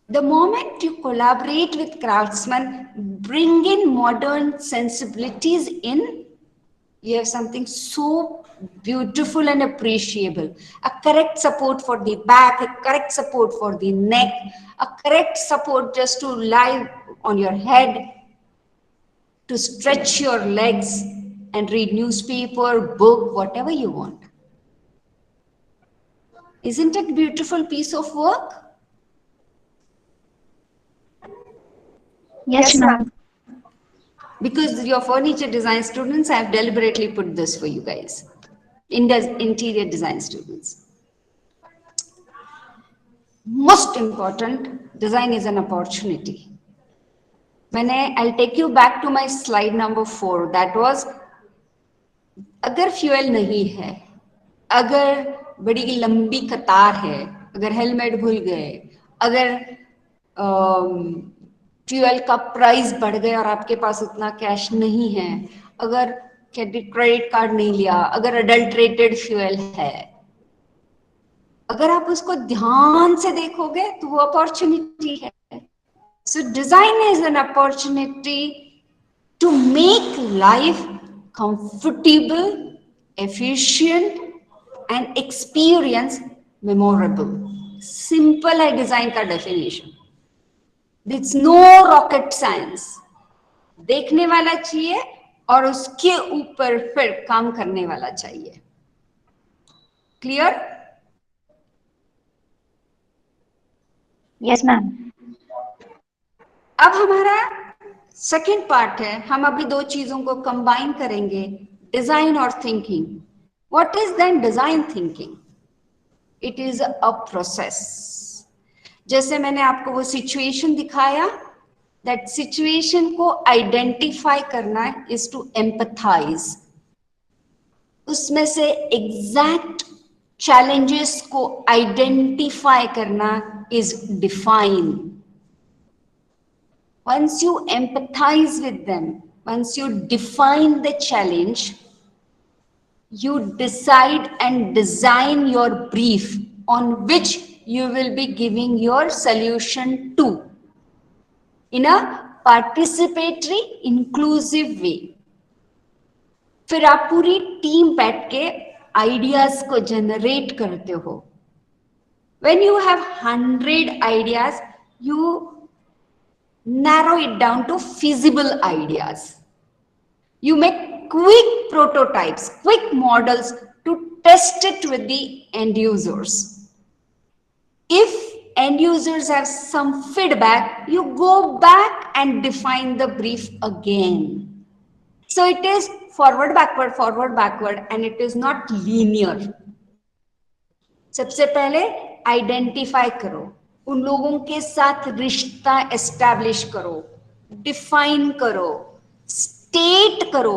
The moment you collaborate with craftsmen, bring in modern sensibilities in, you have something so beautiful and appreciable. A correct support for the back, a correct support for the neck, a correct support just to lie on your head, to stretch your legs and read newspaper, book, whatever you want. Isn't it a beautiful piece of work? Yes, ma'am. Because you're furniture design students, I have deliberately put this for you guys. Interior design students. Most important, design is an opportunity. I'll take you back to my slide number 4. That was, अगर fuel नहीं है, अगर बड़ी लंबी कतार है, अगर helmet भूल गए, अगर फ्यूल का प्राइस बढ़ गया और आपके पास उतना कैश नहीं है, अगर क्रेडिट कार्ड नहीं लिया, अगर अडल्ट्रेटेड फ्यूल है, अगर आप उसको ध्यान से देखोगे तो वो अपॉर्चुनिटी है. So design is an opportunity to make life comfortable, efficient and experience memorable. Simple है डिजाइन का definition. It's no rocket science. देखने वाला चाहिए और उसके ऊपर फिर काम करने वाला चाहिए. क्लियर? Yes, ma'am. अब हमारा सेकेंड पार्ट है. हम अभी दो चीजों को कंबाइन करेंगे, डिजाइन और thinking. What is then design thinking? It is a process. जैसे मैंने आपको वो सिचुएशन दिखाया, दैट सिचुएशन को आइडेंटिफाई करना इज टू एम्पथाइज. उसमें से एग्जैक्ट challenges को आइडेंटिफाई करना is define. Once you empathize with them, once you define the challenge, you decide and design your brief on which you will be giving your solution to in a participatory, inclusive way. फिर आप पूरी team बैठ के ideas को generate करते हो. When you have 100 ideas, you narrow it down to feasible ideas. You make quick prototypes, quick models to test it with the end users. If end users have some feedback, you go back and define the brief again. So it is forward, backward, and it is not linear. सबसे पहले identify करो, उन लोगों के साथ रिश्ता establish करो, define करो, स्टेट करो,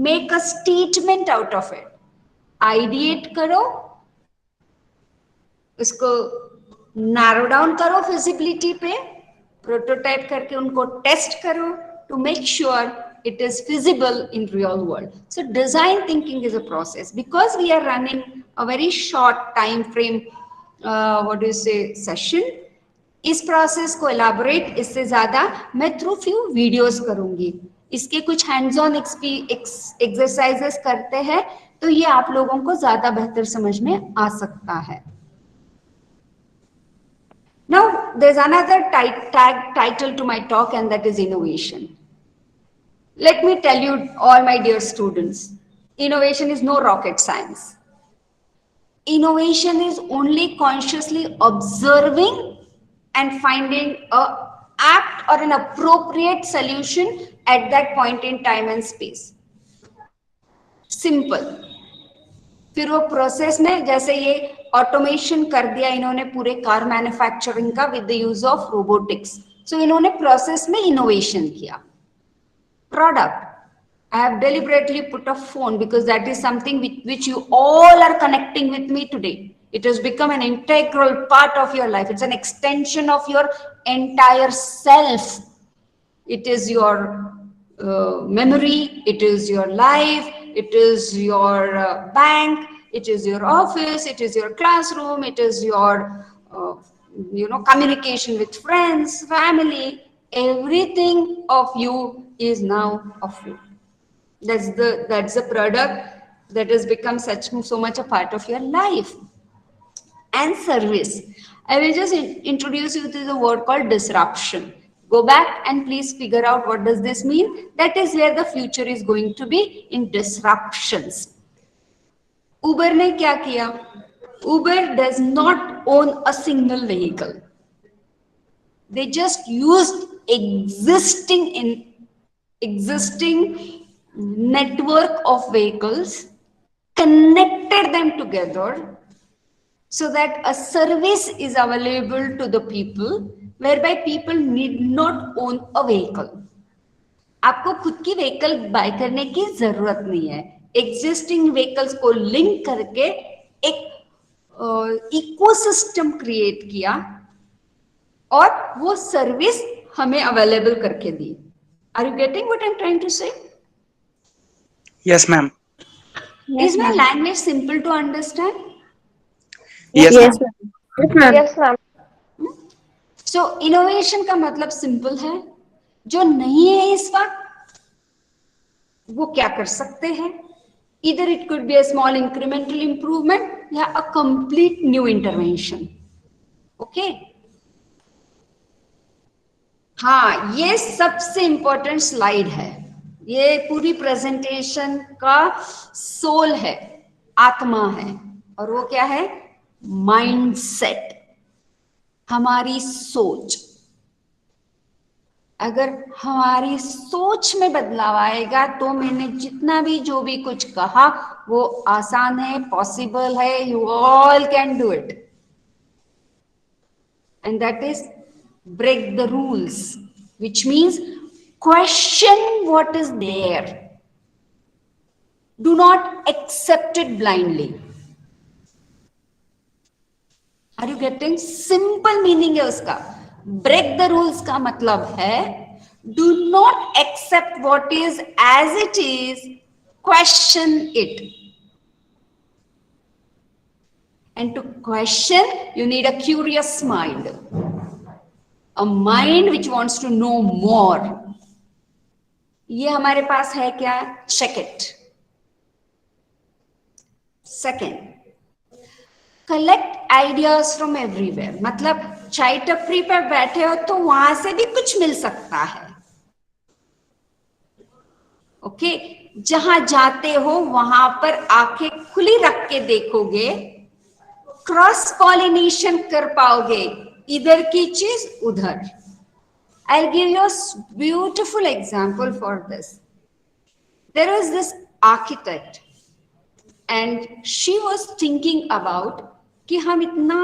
make a statement out of it, ideate करो, उसको नैरो डाउन करो फिजिबिलिटी पे, प्रोटोटाइप करके उनको टेस्ट करो to make sure it is feasible in real world. So design thinking is a process. Because we are running a very short time frame, session, इस process को elaborate इससे ज़्यादा मैं through few videos करूँगी. इसके कुछ hands on exercises करते हैं तो ये आप लोगों को ज़्यादा बेहतर समझ में आ सकता है. Now, there's another title to my talk, and that is innovation. Let me tell you, all my dear students, innovation is no rocket science. Innovation is only consciously observing and finding an apt or an appropriate solution at that point in time and space. Simple. फिर वो process में जैसे ये automation कर दिया इन्होंने पूरे car manufacturing का with the use of robotics. So इन्होंने प्रोसेस में इनोवेशन किया. Product, I have deliberately put a phone because that is something with which you all are connecting with me today. It has become an integral part of your life. It's an extension of your entire self. It is your memory, it is your life, it is your bank, it is your office, it is your classroom, it is your communication with friends, family. Everything of you is now a phone. That's the product that has become so much a part of your life. And service, I will just introduce you to the word called disruption. Go back and please figure out what does this mean. That is where the future is going to be, in disruptions. Uber ने क्या किया? Uber does not own a single vehicle. They just used existing network of vehicles, connected them together so that a service is available to the people whereby people need not own a vehicle. आपको खुद की vehicle bye करने की जरूरत नहीं है. Existing vehicles को link करके एक इकोसिस्टम क्रिएट किया और वो सर्विस हमें अवेलेबल करके दी. Are you getting what I'm trying to say? Yes, ma'am. Is my language simple to understand? Yes, ma'am. Yes, ma'am. So innovation का मतलब सिंपल है. जो नहीं है इस वक्त वो क्या कर सकते हैं? Either it could be a small incremental improvement या a complete new intervention. Okay? हाँ, ये सबसे इंपॉर्टेंट स्लाइड है, ये पूरी प्रेजेंटेशन का सोल है, आत्मा है, और वो क्या है? माइंडसेट, हमारी सोच। अगर हमारी सोच में बदलाव आएगा तो मैंने जितना भी जो भी कुछ कहा वो आसान है, पॉसिबल है, you all can do it, and that is break the rules, which means question what is there, do not accept it blindly. Are you getting? Simple meaning है उसका. Break the rules का मतलब है do not accept what is as it is, question it. And to question, you need a curious mind, a mind which wants to know more. ये हमारे पास है क्या? Check it. Second, collect ideas from everywhere. मतलब चाय टपरी पर बैठे हो तो वहां से भी कुछ मिल सकता है. ओके, जहां जाते हो वहां पर आंखें खुली रख के देखोगे, क्रॉस पॉलिनेशन कर पाओगे, इधर की चीज उधर. I'll give you a beautiful example for this. There was this architect and she was thinking about कि हम इतना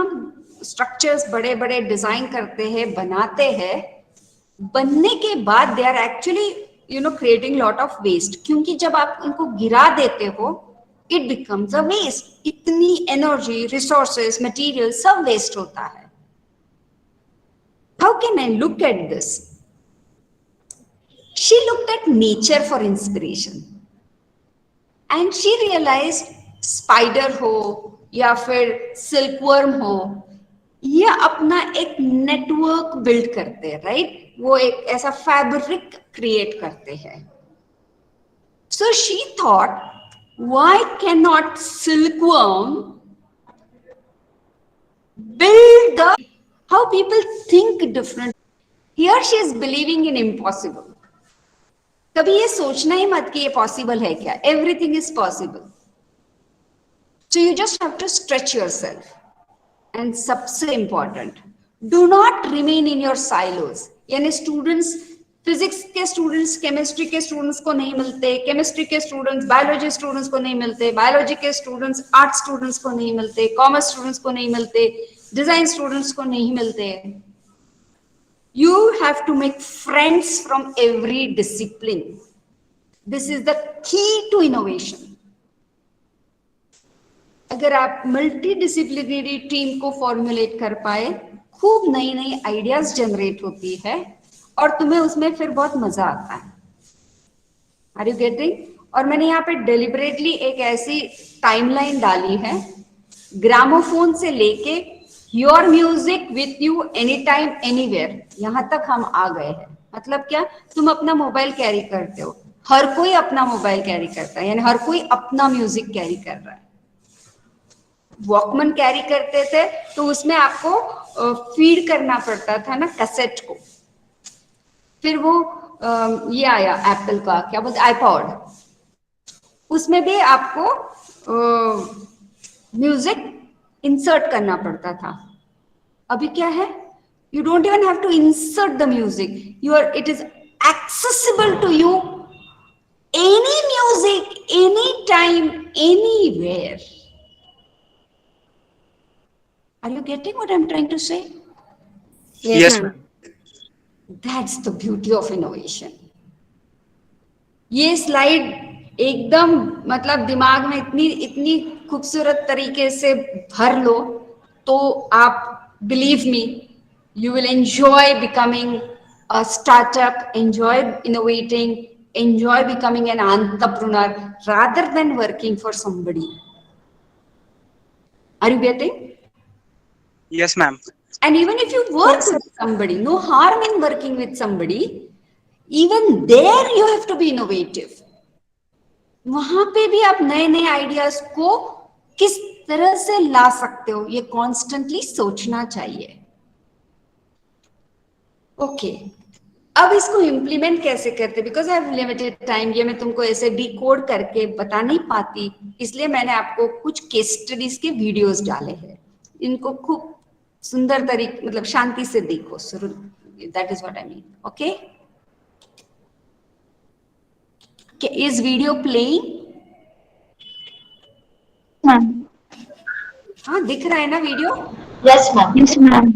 स्ट्रक्चर्स बड़े बड़े डिजाइन करते हैं, बनाते हैं, बनने के बाद they are actually creating lot of waste, क्योंकि जब आप इनको गिरा देते हो इट बिकम्स अ वेस्ट. इतनी एनर्जी, रिसोर्सेस, मटेरियल सब वेस्ट होता है. How can I look at this? She looked at nature for inspiration and she realized spider हो या फिर सिल्कवर्म हो, ये अपना एक नेटवर्क बिल्ड करते हैं, राइट? वो एक ऐसा फैब्रिक क्रिएट करते हैं. So she thought, why can not silkworm build the how people think different. Here she is believing in impossible. कभी ये सोचना ही मत कि ये पॉसिबल है क्या. Everything is possible. So you just have to stretch yourself. And सबसे important, do not remain in your silos. यानी स्टूडेंट्स, फिजिक्स के स्टूडेंट्स केमिस्ट्री के स्टूडेंट्स को नहीं मिलते, केमिस्ट्री के स्टूडेंट्स बायोलॉजी स्टूडेंट्स को नहीं मिलते, बायोलॉजी के स्टूडेंट्स आर्ट स्टूडेंट्स को नहीं मिलते, कॉमर्स स्टूडेंट्स को नहीं मिलते, डिजाइन स्टूडेंट्स को नहीं मिलते. You have to make friends from every discipline. This is the key to innovation. अगर आप मल्टी डिसिप्लिनरी टीम को फॉर्मुलेट कर पाए, खूब नई नई आइडियाज जनरेट होती है और तुम्हें उसमें फिर बहुत मजा आता है. Are you getting? और मैंने यहाँ पे डेलिबरेटली एक ऐसी टाइमलाइन डाली है, ग्रामोफोन से लेके your music with you any time anywhere, यहां तक हम आ गए हैं. मतलब क्या? तुम अपना मोबाइल कैरी करते हो, हर कोई अपना मोबाइल कैरी करता है, यानी हर कोई अपना म्यूजिक कैरी कर रहा है. वॉकमैन कैरी करते थे तो उसमें आपको फीड करना पड़ता था ना कैसेट को. फिर वो ये आया एप्पल का, क्या बोलते, आईपॉड, उसमें भी आपको म्यूजिक इंसर्ट करना पड़ता था. अभी क्या है? You don't even have to insert the music, it is accessible to you, any music, any time, anywhere. Are you getting what I'm trying to say? Yes, ma'am. That's the beauty of innovation. ये slide एकदम मतलब दिमाग में इतनी खूबसूरत तरीके से भर लो तो आप, believe me, you will enjoy becoming a startup, enjoy innovating, enjoy becoming an entrepreneur rather than working for somebody. Are you getting? Yes, ma'am. And even if you work Yes, with somebody, no harm in working with somebody, even there you have to be innovative. वहां पे भी आप नए नए ideas को किस तरह से ला सकते हो, ये कॉन्स्टेंटली सोचना चाहिए। ओके, अब इसको इम्प्लीमेंट कैसे करते, because I have limited time, ये मैं तुमको ऐसे डिकोड करके बता नहीं पाती, इसलिए मैंने आपको कुछ केस स्टडीज के वीडियोस डाले हैं, इनको खूब सुंदर तरीके मतलब शांति से देखो, that is what I mean. Okay, is video playing? Ma'am. हाँ, दिख रहा है ना video? Yes, ma'am. Yes, ma'am.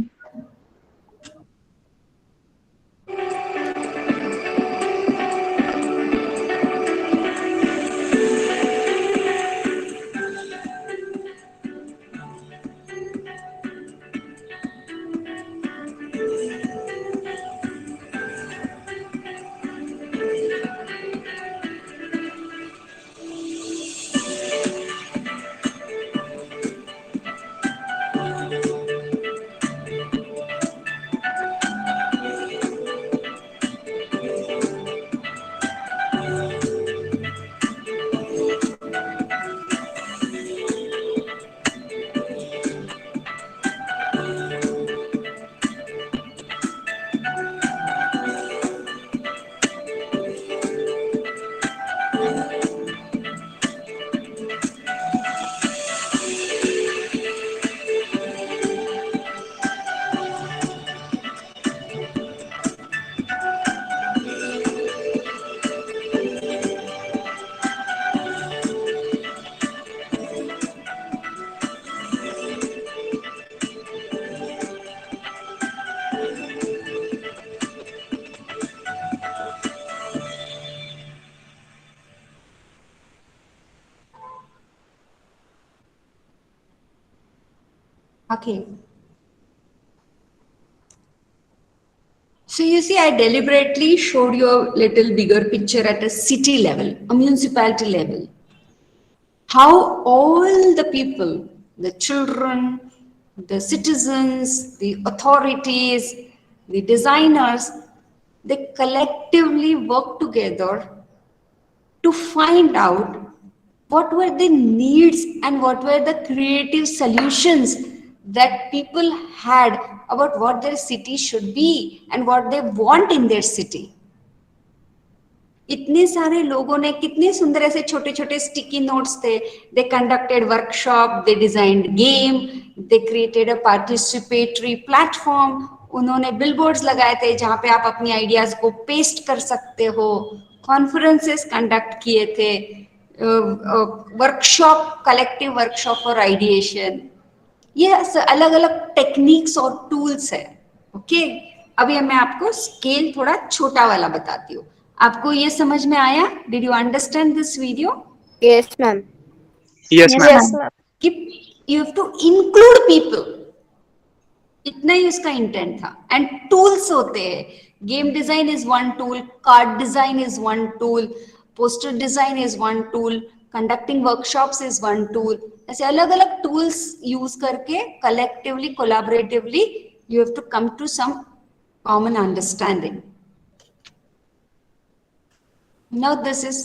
Okay. So you see, I deliberately showed you a little bigger picture at a city level, a municipality level. How all the people, the children, the citizens, the authorities, the designers, they collectively work together to find out what were the needs and what were the creative solutions that people had about what their city should be and what they want in their city. इतने सारे लोगों ने कितने सुंदर ऐसे छोटे छोटे sticky notes थे, they conducted workshop, they designed game, they created a participatory platform, उन्होंने बिलबोर्ड्स लगाए थे जहां पे आप अपनी आइडियाज को पेस्ट कर सकते हो, कॉन्फ्रेंसेस कंडक्ट किए थे, workshop, collective workshop for ideation, ये अलग अलग टेक्निक्स और टूल्स है। ओके, अभी मैं आपको स्केल थोड़ा छोटा वाला बताती हूँ। आपको ये समझ में आया? Did you understand this video? Yes, ma'am. Yes, ma'am. Yes, ma'am. कि you have to include people, इतना ही उसका इंटेंट था। एंड टूल्स होते हैं, game design is one tool, card design is one tool, poster design is one tool, conducting workshops is one tool, ऐसे अलग अलग टूल्स यूज करके collectively collaboratively you have to come to some common understanding. Now this is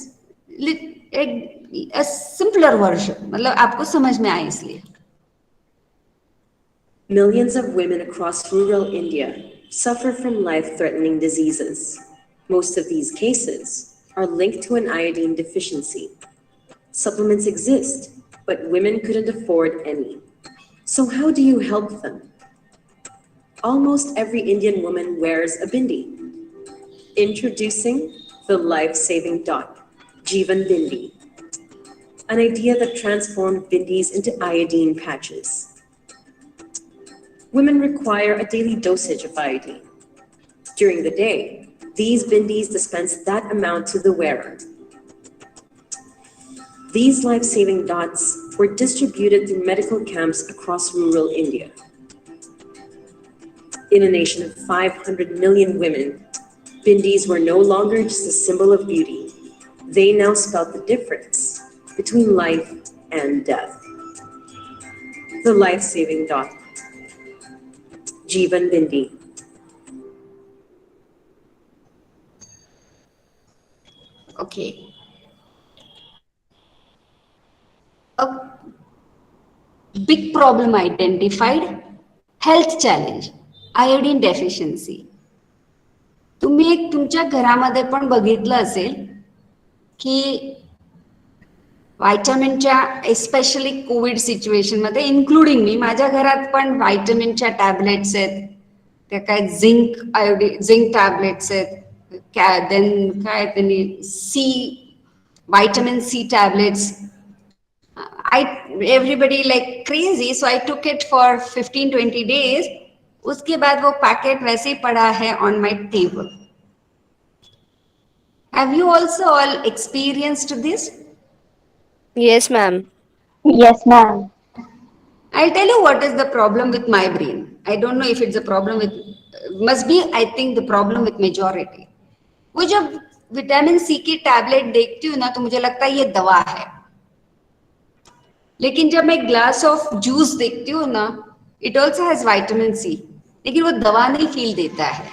a simpler version, मतलब आपको समझ में आए इसलिए। Millions of women across rural India suffer from life-threatening diseases. Most of these cases are linked to an iodine deficiency. Supplements exist, but women couldn't afford any. So how do you help them? Almost every Indian woman wears a bindi. Introducing the life-saving dot, Jeevan Bindi, an idea that transformed bindis into iodine patches. Women require a daily dosage of iodine. During the day, these bindis dispense that amount to the wearer. These life-saving dots were distributed through medical camps across rural India. In a nation of 500 million women, bindis were no longer just a symbol of beauty. They now spelled the difference between life and death. The life-saving dot, Jeevan Bindi. Okay. Big problem identified, health challenge, iodine deficiency. तुम्ही एक तुमच्या घरामध्ये पण बघितलं असेल की व्हायटमिनच्या especially Covid situation मध्ये including मी माझ्या घरात पण व्हायटमिनच्या टॅबलेट्स आहेत, त्या काय झिंक टॅबलेट्स आहेत, देन काय त्यांनी vitamin C tablets. I everybody like crazy, so I took it for 15-20 days. उसके बाद वो पैकेट वैसे ही पड़ा है on my table. Have you also all experienced this? Yes, ma'am. Yes, ma'am. I'll tell you what is the problem with my brain. I don't know if it's a problem with, must be, I think the problem with majority. वो जब vitamin C की tablet देखती हूँ ना तो मुझे लगता है ये दवा है, लेकिन जब मैं ग्लास ऑफ जूस देखती हूँ ना, it also has vitamin C, लेकिन वो दवा नहीं फील देता है.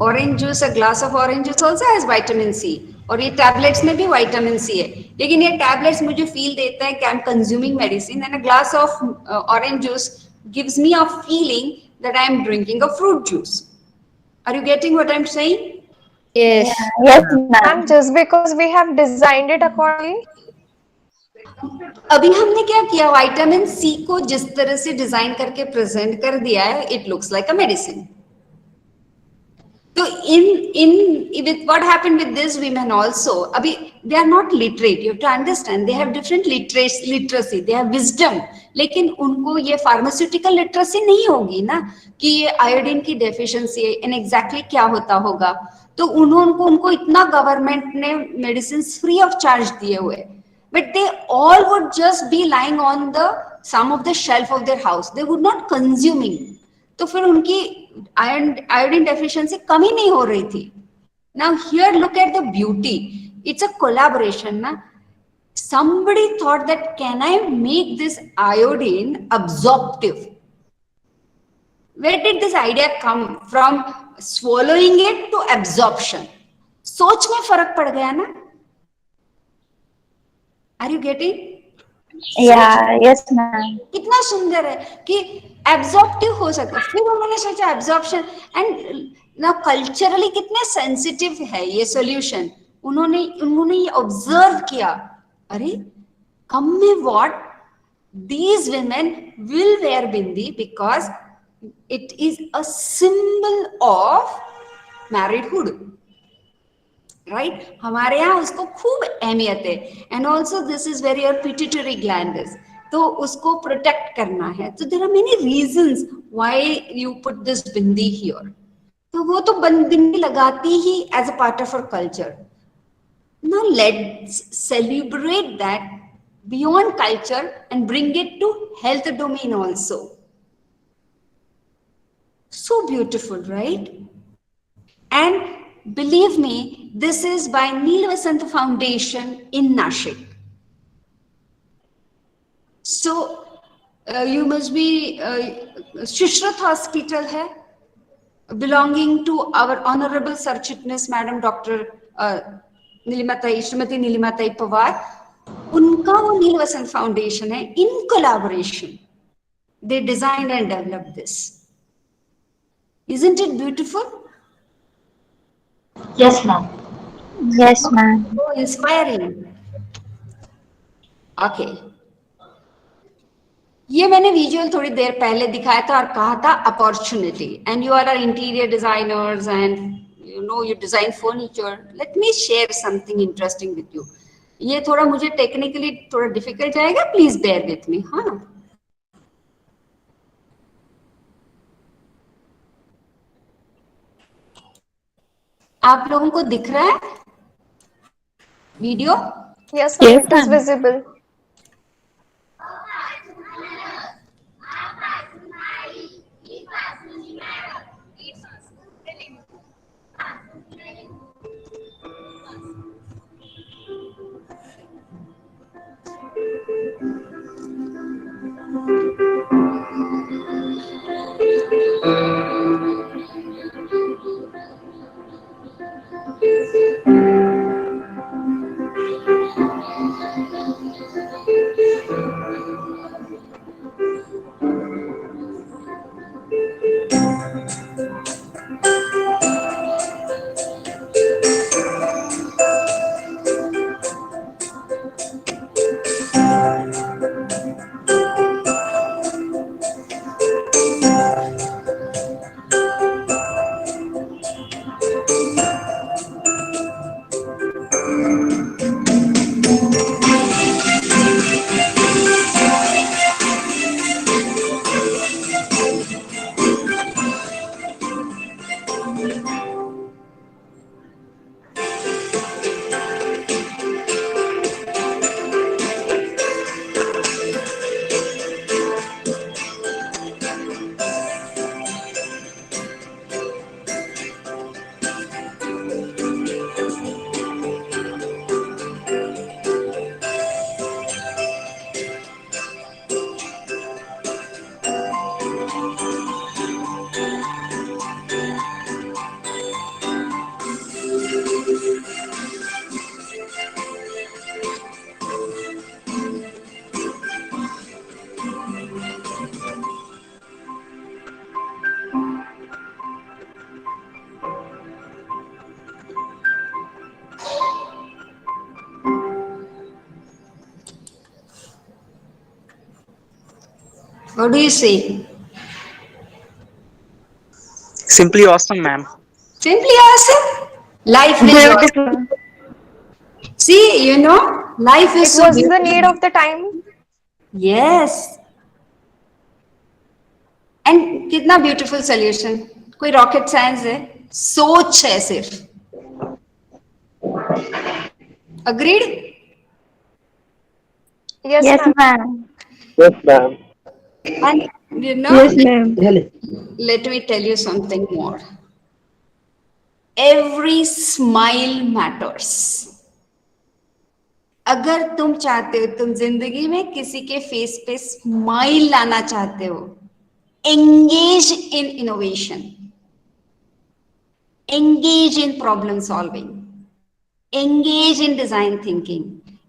Orange juice, a glass of orange juice also has vitamin C, और ये टैबलेट्स में भी विटामिन सी है, लेकिन ये टैबलेट्स मुझे फील देता है कि I am consuming medicine, and a glass of orange juice gives me a feeling that I am drinking a fruit juice. Are you getting what I'm saying? Yes. Yes, Ma'am, ma'am. just because we have designed it accordingly. अभी हमने क्या किया, vitamin C को जिस तरह से design करके present कर दिया है, it looks like a medicine. So in with what happened with these women also, abhi they are not literate. You have to understand they have different literacy, they have wisdom, लेकिन उनको ये pharmaceutical literacy नहीं होगी ना कि ये iodine की deficiency है and exactly क्या होता होगा. तो उनको इतना government ने medicines free of charge दिए हुए, but they all would just be lying on the some of the shelf of their house. They would not consuming. तो फिर उनकी आयोडीन डेफिशिएंसी कमी नहीं हो रही थी. Now here look at the beauty, it's a collaboration ना. somebody thought that can I make this iodine absorptive? Where did this idea come from? Swallowing it to absorption. सोच में फर्क पड़ गया ना. Are you getting? Yeah, yes, ma'am. कितना सुंदर है कि एब्जॉर्प्टिव हो सकता है. फिर उन्होंने सोचा एब्जॉर्प्शन, एंड ना कल्चरली कितने सेंसिटिव है ये सॉल्यूशन. उन्होंने ये ऑब्जर्व किया, अरे कम में what, these women will wear bindi because it is a symbol of marriedhood. Right हमारे यहाँ उसको खूब अहमियत है. And also this is very your pituitary gland, तो उसको प्रोटेक्ट करना है. तो there are many reasons why you put this bindi here. तो वो तो बिंदी लगाती ही as a part of our culture. Now let's celebrate that beyond culture and bring it to health domain also. So beautiful, right? And believe me, this is by Neil Vasant Foundation in Nashik. So you must be Shushrat Hospital है, belonging to our honorable Sir Chitness Madam Dr. Shrimati Nilimatai Pawar. उनका वो Neel Vasant foundation है. In collaboration they designed and developed this. Isn't it beautiful? Yes, ma'am. Yes, ma'am. So inspiring. Okay. ये मैंने visual थोड़ी देर पहले दिखाया था और कहा था opportunity. And you are interior designers and you know you design furniture. Let me share something interesting with you. ये थोड़ा मुझे टेक्निकली थोड़ा डिफिकल्ट जाएगा, प्लीज बेयर विथ मी. हाँ, आप लोगों को दिख रहा है video? Yes, ma'am, it is visible. What do you say? Simply awesome, ma'am. Simply awesome. Life is awesome. Beautiful. See, life is It so was the need beautiful. of the time. Yes. And कितना beautiful solution. कोई rocket science है, सोच है सिर्फ. Agreed. Yes, Yes, ma'am. ma'am. Yes, ma'am. And you Yes, know, ma'am. let me tell you something more. Every smile matters. अगर तुम चाहते हो, तुम जिंदगी में किसी के फेस पे स्माइल लाना चाहते हो, engage in innovation, engage in problem solving, engage in design thinking.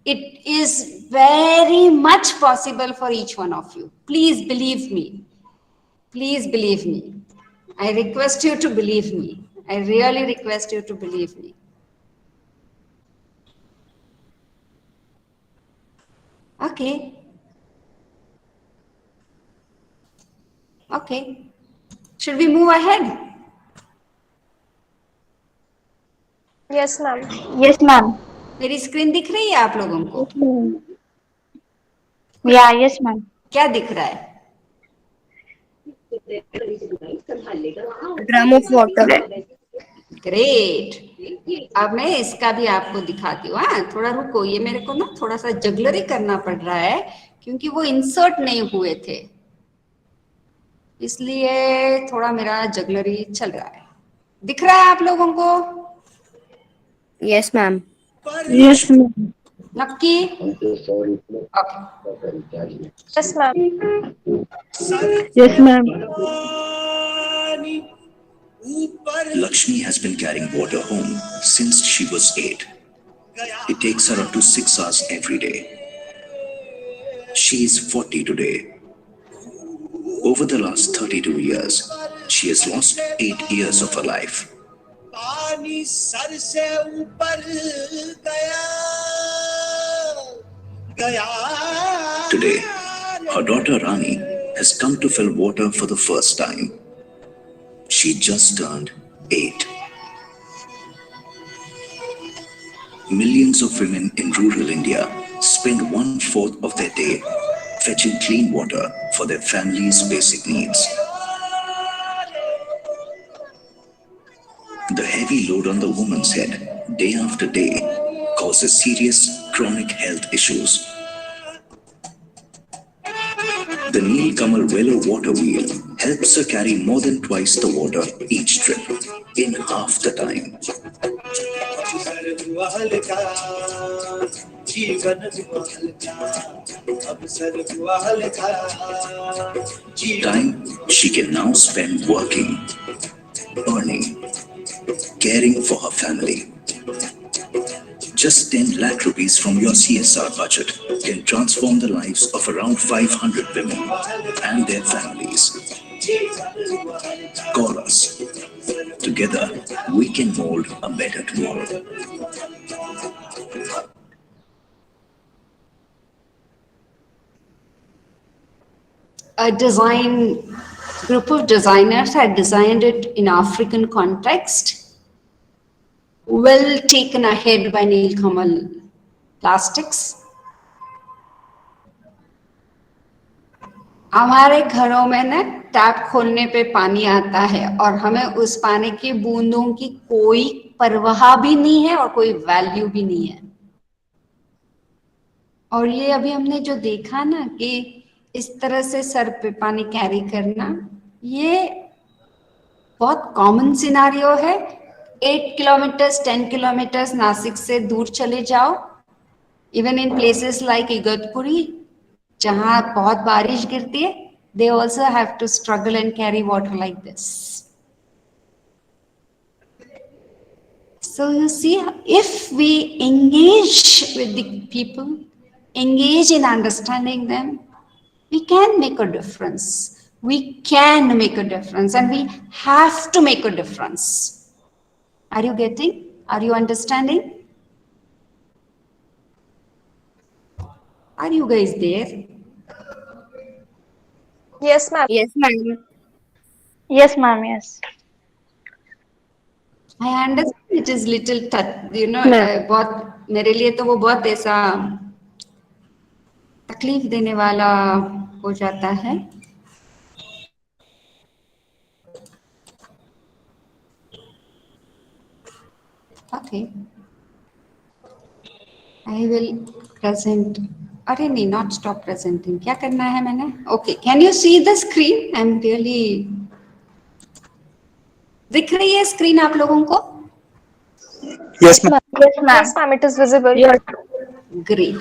It is very much possible for each one of you. Please believe me. Please believe me. I request you to believe me. I really request you to believe me. Okay. Okay. Should we move ahead? Yes, ma'am. Yes, ma'am. मेरी screen दिख रही है आप लोगों को? Yes, ma'am. कुछ Yeah, yes, ma'am. क्या दिख रहा है? Drum of water. ग्रेट. अब मैं इसका भी आपको दिखाती हूँ. हाँ, थोड़ा रुको, ये मेरे को ना थोड़ा सा जगलरी करना पड़ रहा है क्योंकि वो इंसर्ट नहीं हुए थे, इसलिए थोड़ा मेरा जगलरी चल रहा है. दिख रहा है आप लोगों को? Yes, ma'am. Yes, ma'am. नक्की? Okay. Yes, ma'am. Yes, ma'am. Lakshmi has been carrying water home since she was 8. It takes her up to 6 hours every day. She is 40 today. Over the last 32 years, she has lost 8 years of her life. Today, her daughter Rani has come to fill water for the first time. She just turned 8. Millions of women in rural India spend 1/4 of their day fetching clean water for their family's basic needs. The heavy load on the woman's head day after day causes serious chronic health issues. The Nilkamal Velo water wheel helps her carry more than twice the water each trip in half the time. Time she can now spend working, earning, caring for her family. Just 10 lakh rupees from your CSR budget can transform the lives of around 500 women and their families. Call us. Together, we can mold a better tomorrow. A design group of designers had designed it in African context, well taken ahead by Nilkamal Plastics. हमारे घरों में ना tap खोलने पे पानी आता है और हमें उस पानी की बूंदों की कोई परवाह भी नहीं है और कोई वैल्यू भी नहीं है. और ये अभी हमने जो देखा ना कि इस तरह से सर पे पानी कैरी करना, ये बहुत कॉमन सिनारियो है. 8 किलोमीटर्स 10 किलोमीटर्स नासिक से दूर चले जाओ, even in places like Igatpuri जहां बहुत बारिश गिरती है, they also have to struggle and carry water like this. So you see, if we engage with the people, engage in understanding them, we can make a difference. We can make a difference and we have to make a difference. Are you getting? Are you understanding? Are you guys there? Yes, ma'am. Yes, ma'am. Yes, ma'am. Yes. I understand it is little you know Ma'am. बहुत मेरे लिए तो वो बहुत ऐसा तकलीफ देने वाला हो जाता है. Okay, I will present. अरे नहीं, नॉट स्टॉप प्रेजेंटिंग. क्या करना है मैंने? Okay, can you see the screen? I am really, दिख रही है स्क्रीन आप लोगों को? Yes, ma'am. Yes, ma'am. Yes, ma'am. It is visible. Yes. Great.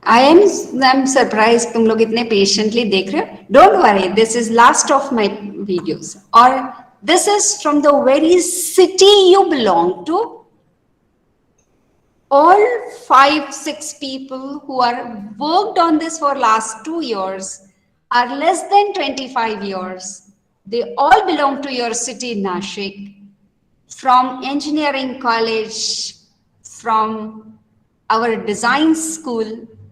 I'm surprised तुम लोग इतने patiently देख रहे हो. Don't worry, this is last of my videos, or this is from the very city you belong to. All 5-6 people who are worked on this for last 2 years are less than 25 years. They all belong to your city, Nashik. From engineering college, from our design school,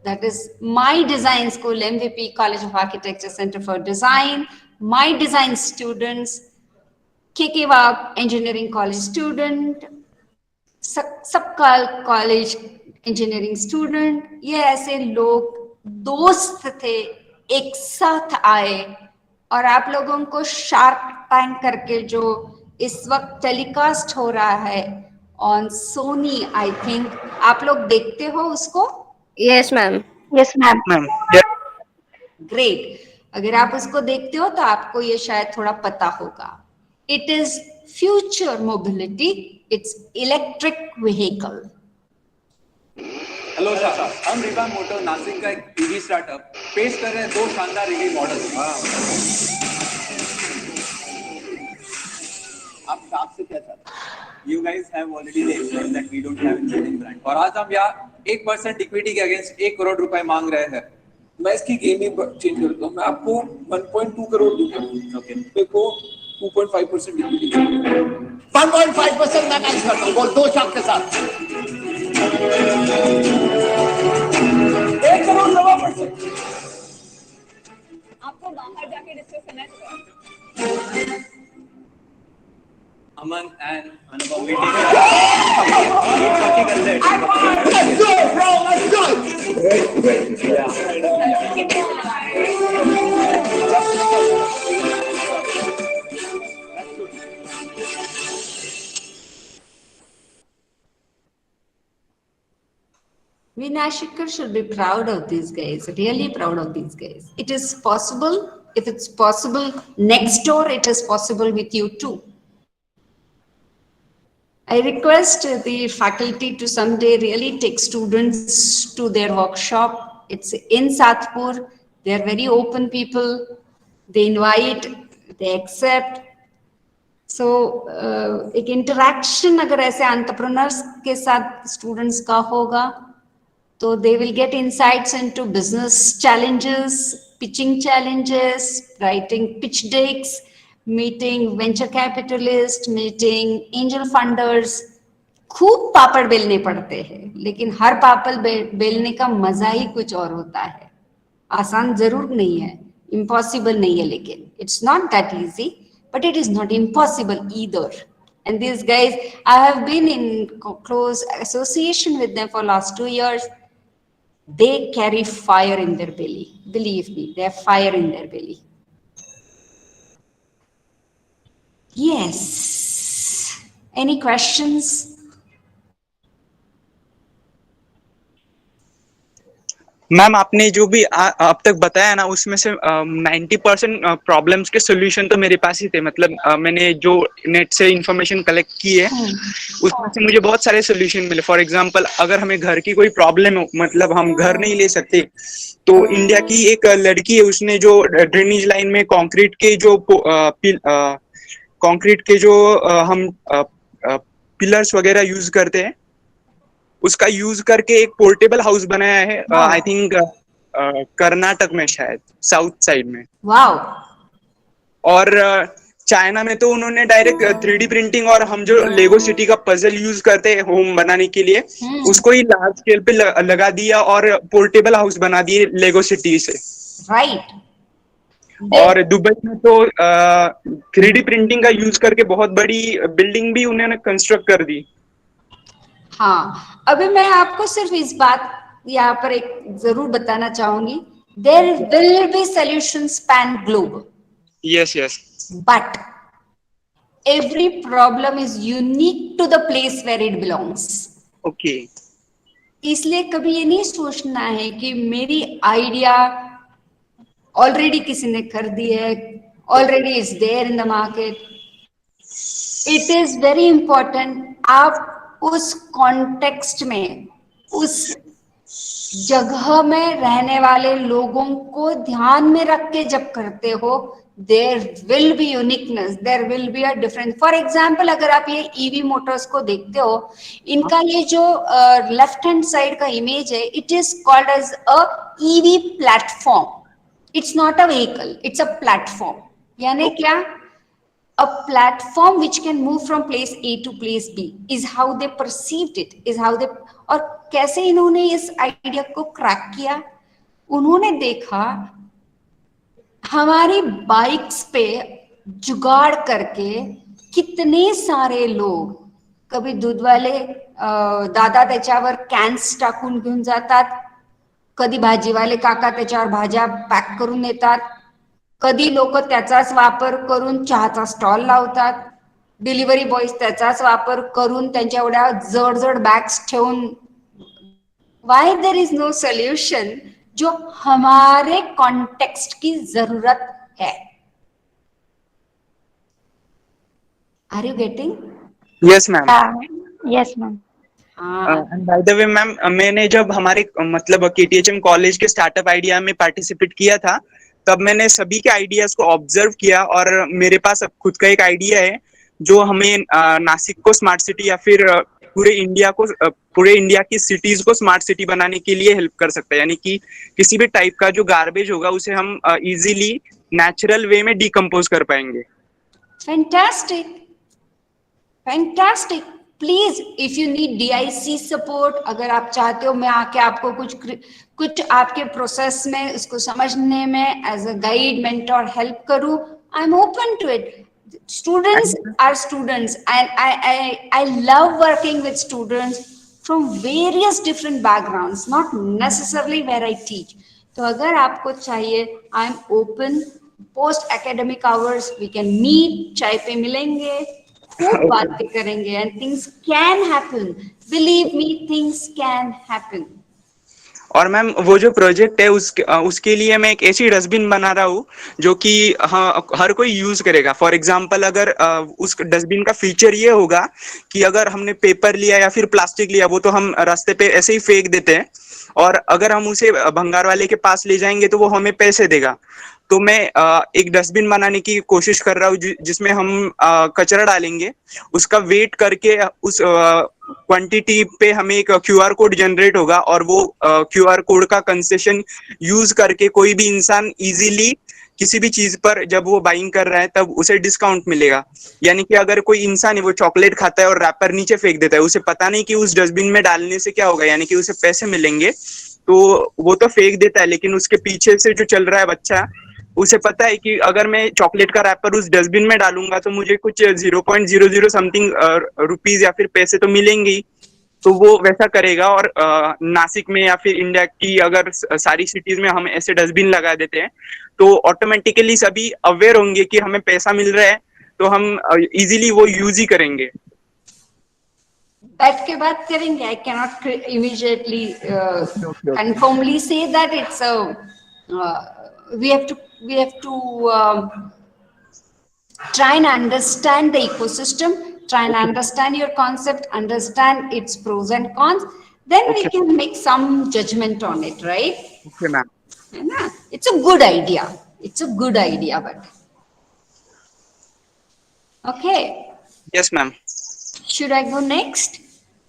that is my design school, MVP College of Architecture Center for Design, my design students, KKVOC Engineering College student, सबका college engineering student, ये ऐसे लोग दोस्त थे, एक साथ आए और आप लोगों को शार्क टैंक करके जो इस वक्त टेलीकास्ट हो रहा है ऑन सोनी, आई थिंक आप लोग देखते हो उसको? Yes, ma'am. Yes, ma'am. Ma'am. Yes. Great. अगर आप उसको देखते हो तो आपको ये शायद थोड़ा पता होगा. It is future mobility, it's electric vehicle. Hello sir, हम रिवा मोटर नासिक का एक ईवी स्टार्टअप पेश कर रहे हैं 2 शानदार ईवी मॉडल. आप साफ से क्या चाहते हैं? You guys have already explained that we don't have any brand. और आज हम यहाँ 1% इक्विटी के अगेंस्ट 1 करोड़ रुपए मांग रहे हैं. मैं इसकी गेमिंग चेंज करता हूँ, मैं आपको 1.2 करोड़ दूंगा. ओके, मेरे को 2.5% इक्विटी. 1.5% मैं मैच करता हूँ, बोल 2 शॉट के साथ 1 करोड़ 9%. आपको बाहर जाके डिस्कस करना है. Aman and Anupam, we take it. Let's go, bro. Let's go. Great. We Nashikar should be proud of these guys, really proud of these guys. It is possible. If it's possible next door, it is possible with you too. I request the faculty to someday really take students to their workshop. It's in Satpur. They are very open people. They invite, they accept. So एक interaction अगर ऐसे entrepreneurs के साथ students का होगा, तो they will get insights into business challenges, pitching challenges, writing pitch decks, meeting venture capitalists, meeting angel funders. खूब पापड़ बेलने पड़ते हैं, लेकिन हर पापड़ बेलने का मजा ही कुछ और होता है. आसान जरूर नहीं है, impossible नहीं है, लेकिन it's not that easy, but it is not impossible either. And these guys, I have been in close association with them for last 2 years. They carry fire in their belly. Believe me, they have fire in their belly. Yes. Any questions? Ma'am आपने जो भी अब तक बताया ना, उसमें से 90% problems के सोल्यूशन तो मेरे पास ही थे. मतलब मैंने जो नेट से इंफॉर्मेशन कलेक्ट की है उसमें से मुझे बहुत सारे सोल्यूशन मिले. फॉर एग्जांपल, अगर हमें घर की कोई प्रॉब्लम हो, मतलब हम घर नहीं ले सकते, तो इंडिया की एक लड़की है, उसने जो ड्रेनेज लाइन में कंक्रीट के जो हम पिलर्स वगैरह यूज करते हैं, उसका यूज करके एक पोर्टेबल हाउस बनाया है. आई थिंक कर्नाटक में, शायद साउथ साइड में. वाओ. और चाइना में तो उन्होंने डायरेक्ट 3D प्रिंटिंग और हम जो लेगो सिटी का पजल यूज करते हैं होम बनाने के लिए उसको ही लार्ज स्केल पे लगा दिया और पोर्टेबल हाउस बना दिए लेगो सिटी से। राइट। और दुबई में तो 3D प्रिंटिंग का यूज करके बहुत बड़ी बिल्डिंग भी उन्होंने कंस्ट्रक्ट कर दी। हाँ, अभी मैं आपको सिर्फ इस बात यहाँ पर एक जरूर बताना चाहूंगी, there will be solution span globe, yes yes, but every problem is unique to the place where it belongs. Okay. इसलिए कभी ये नहीं सोचना है कि मेरी आइडिया ऑलरेडी किसी ने कर दी है, already is there in the market. It is very important आप उस कॉन्टेक्स्ट में, उस जगह में रहने वाले लोगों को ध्यान में रख के जब करते हो, there will be uniqueness, there will be a difference. For example, अगर आप ये ईवी मोटर्स को देखते हो, इनका ये जो लेफ्ट हैंड साइड का इमेज है, it is called as a EV platform. It's not a vehicle, it's a platform. यानी क्या? A platform which can move from place A to place B is how they perceived it, is how they। और कैसे इन्होंने इस idea को crack किया? उन्होंने देखा हमारी बाइक्स पे जुगाड़ करके कितने सारे लोग, कभी दूध वाले दादा त्याच्यावर कॅन्स टाकून घेऊन जातात, कधी भाजीवाले काका त्याच्यावर भाज्या पॅक करून येतात, कधी लोक त्याचाच वापर करून चहाचा स्टॉल लावतात, डिलिव्हरी बॉयज त्याचाच वापर करून त्यांच्या एवढ्या जड जड बॅग्स ठेवून। Why there is no solution जो हमारे कॉन्टेक्स्ट की जरूरत है? Are you getting? Yes ma'am. Yes ma'am. And by the way ma'am, मैंने जब हमारे मतलब KTHM कॉलेज के स्टार्टअप आइडिया में पार्टिसिपेट किया था, तब मैंने सभी के आइडियाज को ऑब्जर्व किया और मेरे पास अब खुद का एक आइडिया है जो हमें नासिक को स्मार्ट सिटी या फिर पूरे इंडिया को पूरे इंडिया की सिटीज को स्मार्ट सिटी बनाने के लिए हेल्प कर सकता है। यानी कि किसी भी टाइप का जो गार्बेज होगा उसे हम इजीली नेचुरल वे में डिकम्पोज कर पाएंगे। Fantastic, fantastic. Please if you need DIC support, अगर आप चाहते हो मैं आके आपको कुछ आपके प्रोसेस में उसको समझने में as a guide mentor help करूं, I am open to it. Students are students, and I love working with students from various different backgrounds, not necessarily where I teach. तो अगर आपको चाहिए, I am open. Post academic hours we can meet, चाय पे मिलेंगे, खूब बातें करेंगे, and things can happen. Believe me, things can happen. और मैम वो जो प्रोजेक्ट है उसके लिए मैं एक ऐसी डस्टबिन बना रहा हूँ जो कि हाँ हर कोई यूज करेगा। फॉर एग्जांपल, अगर उस डस्टबिन का फीचर ये होगा कि अगर हमने पेपर लिया या फिर प्लास्टिक लिया, वो तो हम रास्ते पे ऐसे ही फेंक देते हैं, और अगर हम उसे भंगार वाले के पास ले जाएंगे तो वो हमें पैसे देगा। तो मैं एक डस्टबिन बनाने की कोशिश कर रहा हूँ जिसमें हम कचरा डालेंगे, उसका वेट करके उस क्वांटिटी पे हमें एक QR कोड जनरेट होगा, और वो QR कोड का कंसेशन यूज करके कोई भी इंसान इजीली किसी भी चीज पर जब वो बाइंग कर रहा है तब उसे डिस्काउंट मिलेगा। यानी कि अगर कोई इंसान है वो चॉकलेट खाता है और रैपर नीचे फेंक देता है, उसे पता नहीं कि उस डस्टबिन में डालने से क्या होगा, यानी कि उसे पैसे मिलेंगे, तो वो तो फेंक देता है, लेकिन उसके पीछे से जो चल रहा है बच्चा, उसे पता है कि अगर मैं चॉकलेट का रैपर उस डस्टबिन में डालूंगा तो मुझे कुछ 0.00 समथिंग रुपीज या फिर पैसे तो मिलेंगे ही। तो वो वैसा करेगा। और नासिक में या फिर इंडिया की अगर सारी सिटीज में हम ऐसे डस्टबिन लगा देते हैं तो ऑटोमेटिकली सभी अवेयर होंगे कि हमें पैसा मिल रहा है, तो हम इजीली वो यूज ही करेंगे। बैठ के बात करेंगे। I cannot immediately confirmly say that it's we have to try and understand the ecosystem, try and understand your concept, understand its pros and cons, then we can make some judgment on it, right? Okay ma'am. It's a good idea, it's a good idea, but okay. Yes ma'am. Should I go next?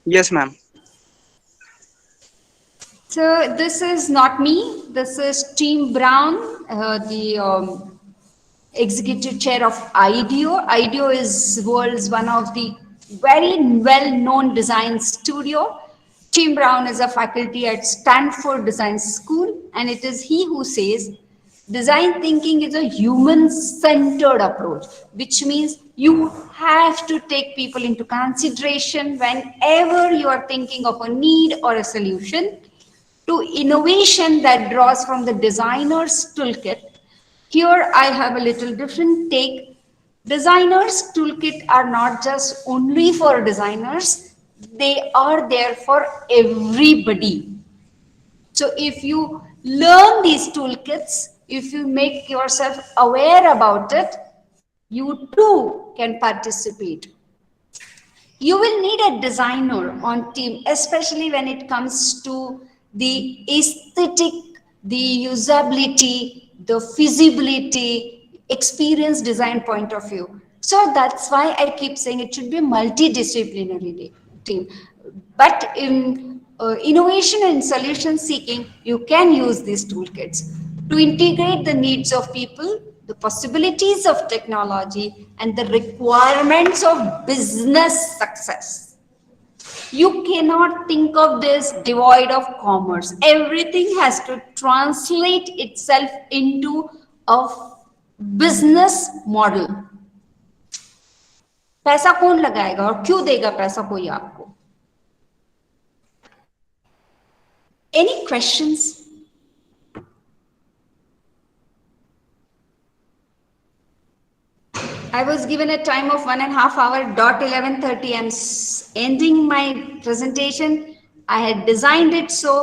Yes ma'am. So this is not me, this is Team Brown, the executive chair of IDEO. IDEO is world's one of the very well-known design studio. Tim Brown is a faculty at Stanford Design School, and it is he who says design thinking is a human-centered approach, which means you have to take people into consideration whenever you are thinking of a need or a solution, to innovation that draws from the designer's toolkit. Here I have a little different take. Designers toolkit are not just only for designers, they are there for everybody. So if you learn these toolkits, if you make yourself aware about it, you too can participate. You will need a designer on team, especially when it comes to the aesthetic, the usability, the feasibility, experience design point of view. So that's why I keep saying it should be a multidisciplinary team. But in innovation and solution seeking, you can use these toolkits to integrate the needs of people, the possibilities of technology, and the requirements of business success. You cannot think of this devoid of commerce. Everything has to translate itself into a business model. पैसा कौन लगाएगा और क्यों देगा पैसा कोई आपको? Any questions? I was given a time of 1.5 hours, dot 11:30. I'm ending my presentation. I had designed it so.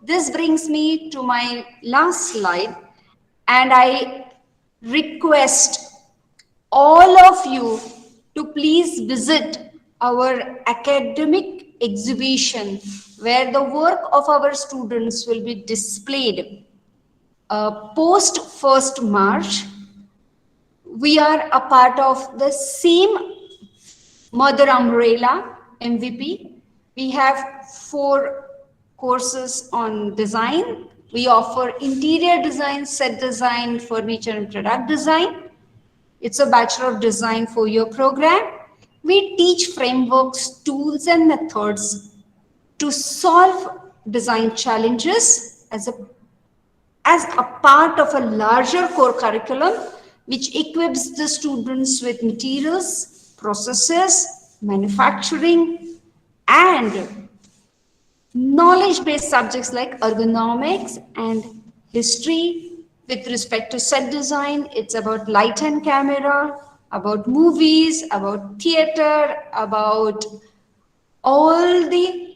This brings me to my last slide, and I request all of you to please visit our academic exhibition where the work of our students will be displayed post 1st March. We are a part of the same mother umbrella, MVP. We have 4 courses on design. We offer interior design, set design, furniture and product design. It's a Bachelor of Design 4-year program. We teach frameworks, tools and methods to solve design challenges as a part of a larger core curriculum, which equips the students with materials, processes, manufacturing, and knowledge-based subjects like ergonomics and history. With respect to set design, it's about light and camera, about movies, about theater, about all the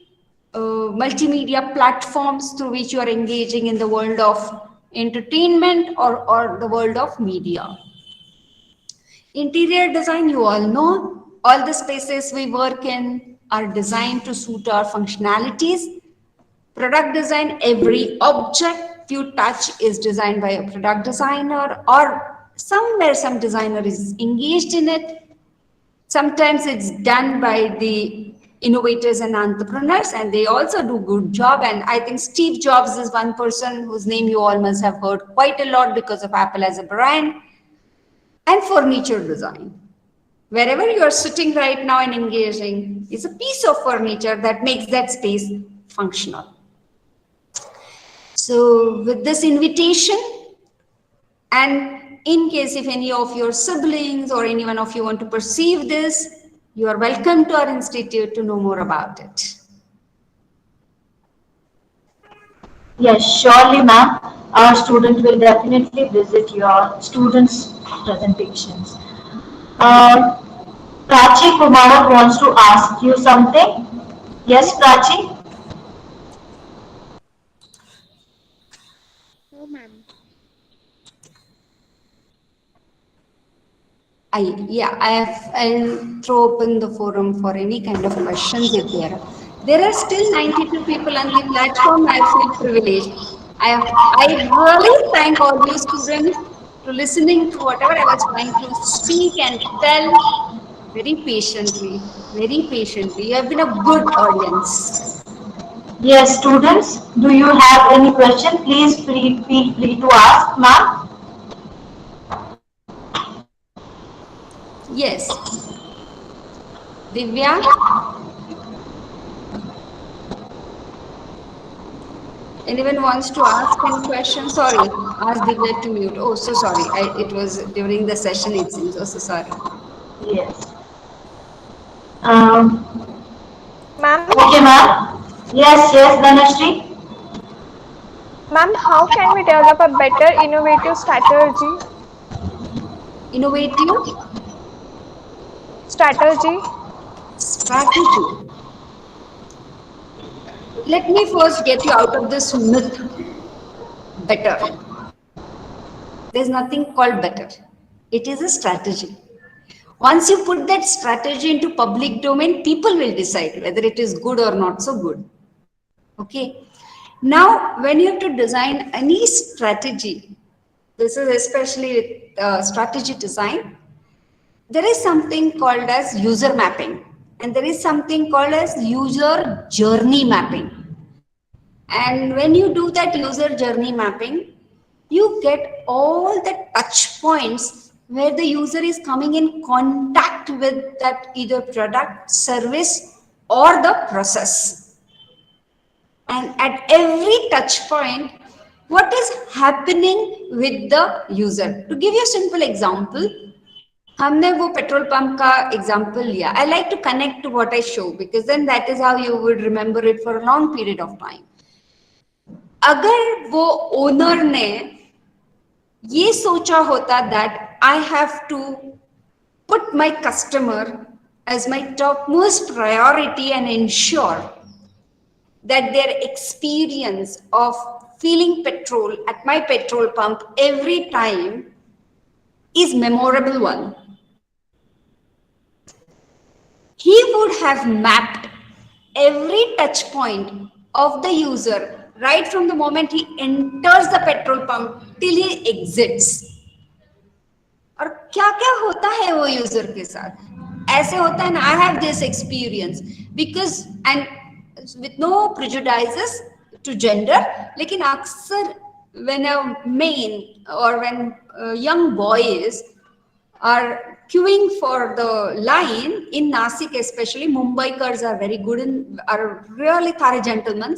multimedia platforms through which you are engaging in the world of entertainment or the world of media. Interior design, you all know, all the spaces we work in are designed to suit our functionalities. Product design, every object you touch is designed by a product designer, or somewhere some designer is engaged in it. Sometimes it's done by the innovators and entrepreneurs, and they also do good job. And I think Steve Jobs is one person whose name you all must have heard quite a lot because of Apple as a brand. And furniture design. Wherever you are sitting right now and engaging is a piece of furniture that makes that space functional. So with this invitation, and in case if any of your siblings or any one of you want to perceive this, you are welcome to our institute to know more about it. Yes, surely, ma'am. Our student will definitely visit your students' presentations. Uh, Prachi Kumar wants to ask you something. Yes, Prachi? No, ma'am. I'll throw open the forum for any kind of questions if there are. There are still 92 people on the platform. I feel privileged. I really thank all you students for listening to whatever I was trying to speak and tell very patiently, very patiently. You have been a good audience. Yes, students, do you have any question? Please feel free to ask, ma'am. Yes. Divya, anyone wants to ask any question? Sorry, ask Divya to mute. Oh, so sorry. It was during the session, it seems. Oh, so sorry. Yes. Um, Ma'am, okay, ma'am. Yes, yes, Dhanashree. ma'am, how can we develop a better innovative strategy? Innovative Strategy. strategy. Let me first get you out of this myth. Better. There's nothing called better. It is a strategy. Once you put that strategy into public domain, people will decide whether it is good or not so good. Okay. Now, when you have to design any strategy, this is especially with strategy design, there is something called as user mapping, and there is something called as user journey mapping. And when you do that user journey mapping, you get all the touch points where the user is coming in contact with that either product, service, or the process. And at every touch point, what is happening with the user? To give you a simple example, हमने वो petrol pump का example लिया. I like to connect to what I show because then that is how you would remember it for a long period of time. अगर वो owner ने ये सोचा होता that I have to put my customer as my topmost priority and ensure that their experience of filling petrol at my petrol pump every time is memorable one, he would have mapped every touch point of the user right from the moment he enters the petrol pump till he exits. और क्या क्या होता है वो user के साथ ऐसे होता है ना I have this experience because and with no prejudices to gender लेकिन अक्सर when a main or when young boys are queuing for the line in Nashik, especially Mumbaikars are very good in are really thare gentlemen.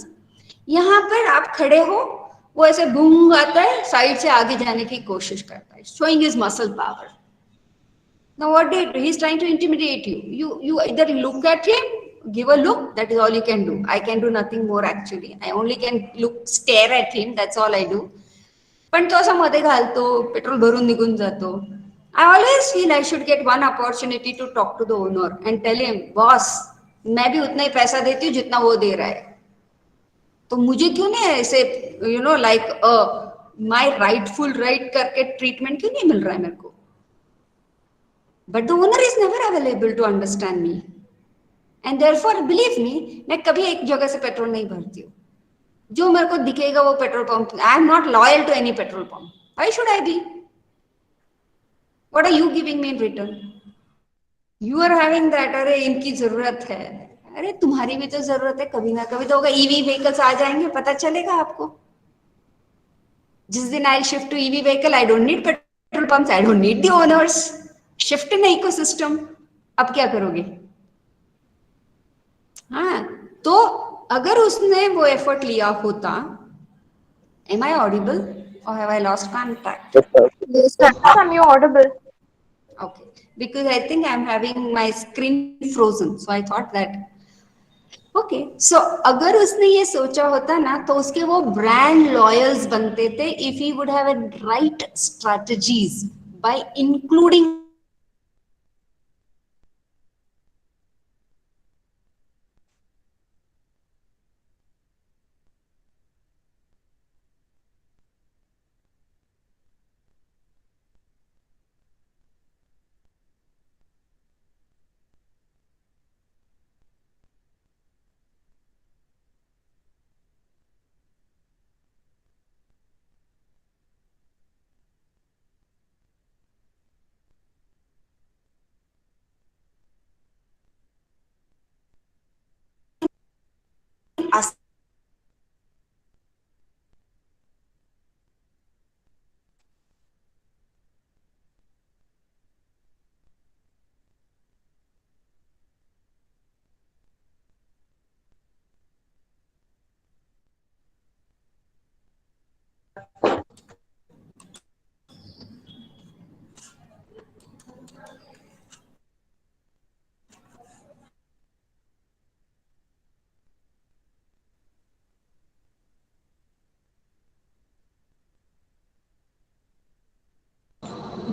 यहाँ पर आप खड़े हो वो ऐसे घूम आता है साइड से आगे जाने की कोशिश करता है showing his muscle power. Now what did he's trying to intimidate you. You either look at him, give a look, that is all you can do. I can do nothing more actually. I only can look, stare at him, that's all I do. पण तो असा मध्ये घालतो petrol भरून निघून जातो. I always feel I should get one opportunity to talk to the owner and tell him, boss, मैं भी उतना ही पैसा देती हूँ जितना वो दे रहा है. तो मुझे क्यों नहीं ऐसे you know like my rightful right करके ट्रीटमेंट क्यों नहीं मिल रहा है मेरे को. But the owner is never available to understand me and therefore believe me मैं कभी एक जगह से पेट्रोल नहीं भरती हूँ. जो मेरे को दिखेगा वो petrol pump. I am not loyal to any petrol pump. Why should I be. What are you giving me in return. You are having that अरे इनकी जरूरत है. अरे तुम्हारी भी तो जरूरत है कभी ना कभी तो होगा. ईवी व्हीकल्स आ जाएंगे पता चलेगा आपको. जिस दिन I shift to EV vehicle I don't need petrol pumps I don't need the owners. Shift in ecosystem. अब क्या करोगे. हाँ तो अगर उसने वो एफर्ट लिया होता. एम आई ऑडिबल और have I lost contact. Yes, ma'am, you're audible. Okay, because I think I'm having my screen frozen, so I thought that okay so अगर उसने ये सोचा होता ना तो उसके वो ब्रांड लॉयल्स बनते थे if he would have right strategies bye including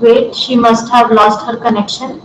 Wait, she must have lost her connection.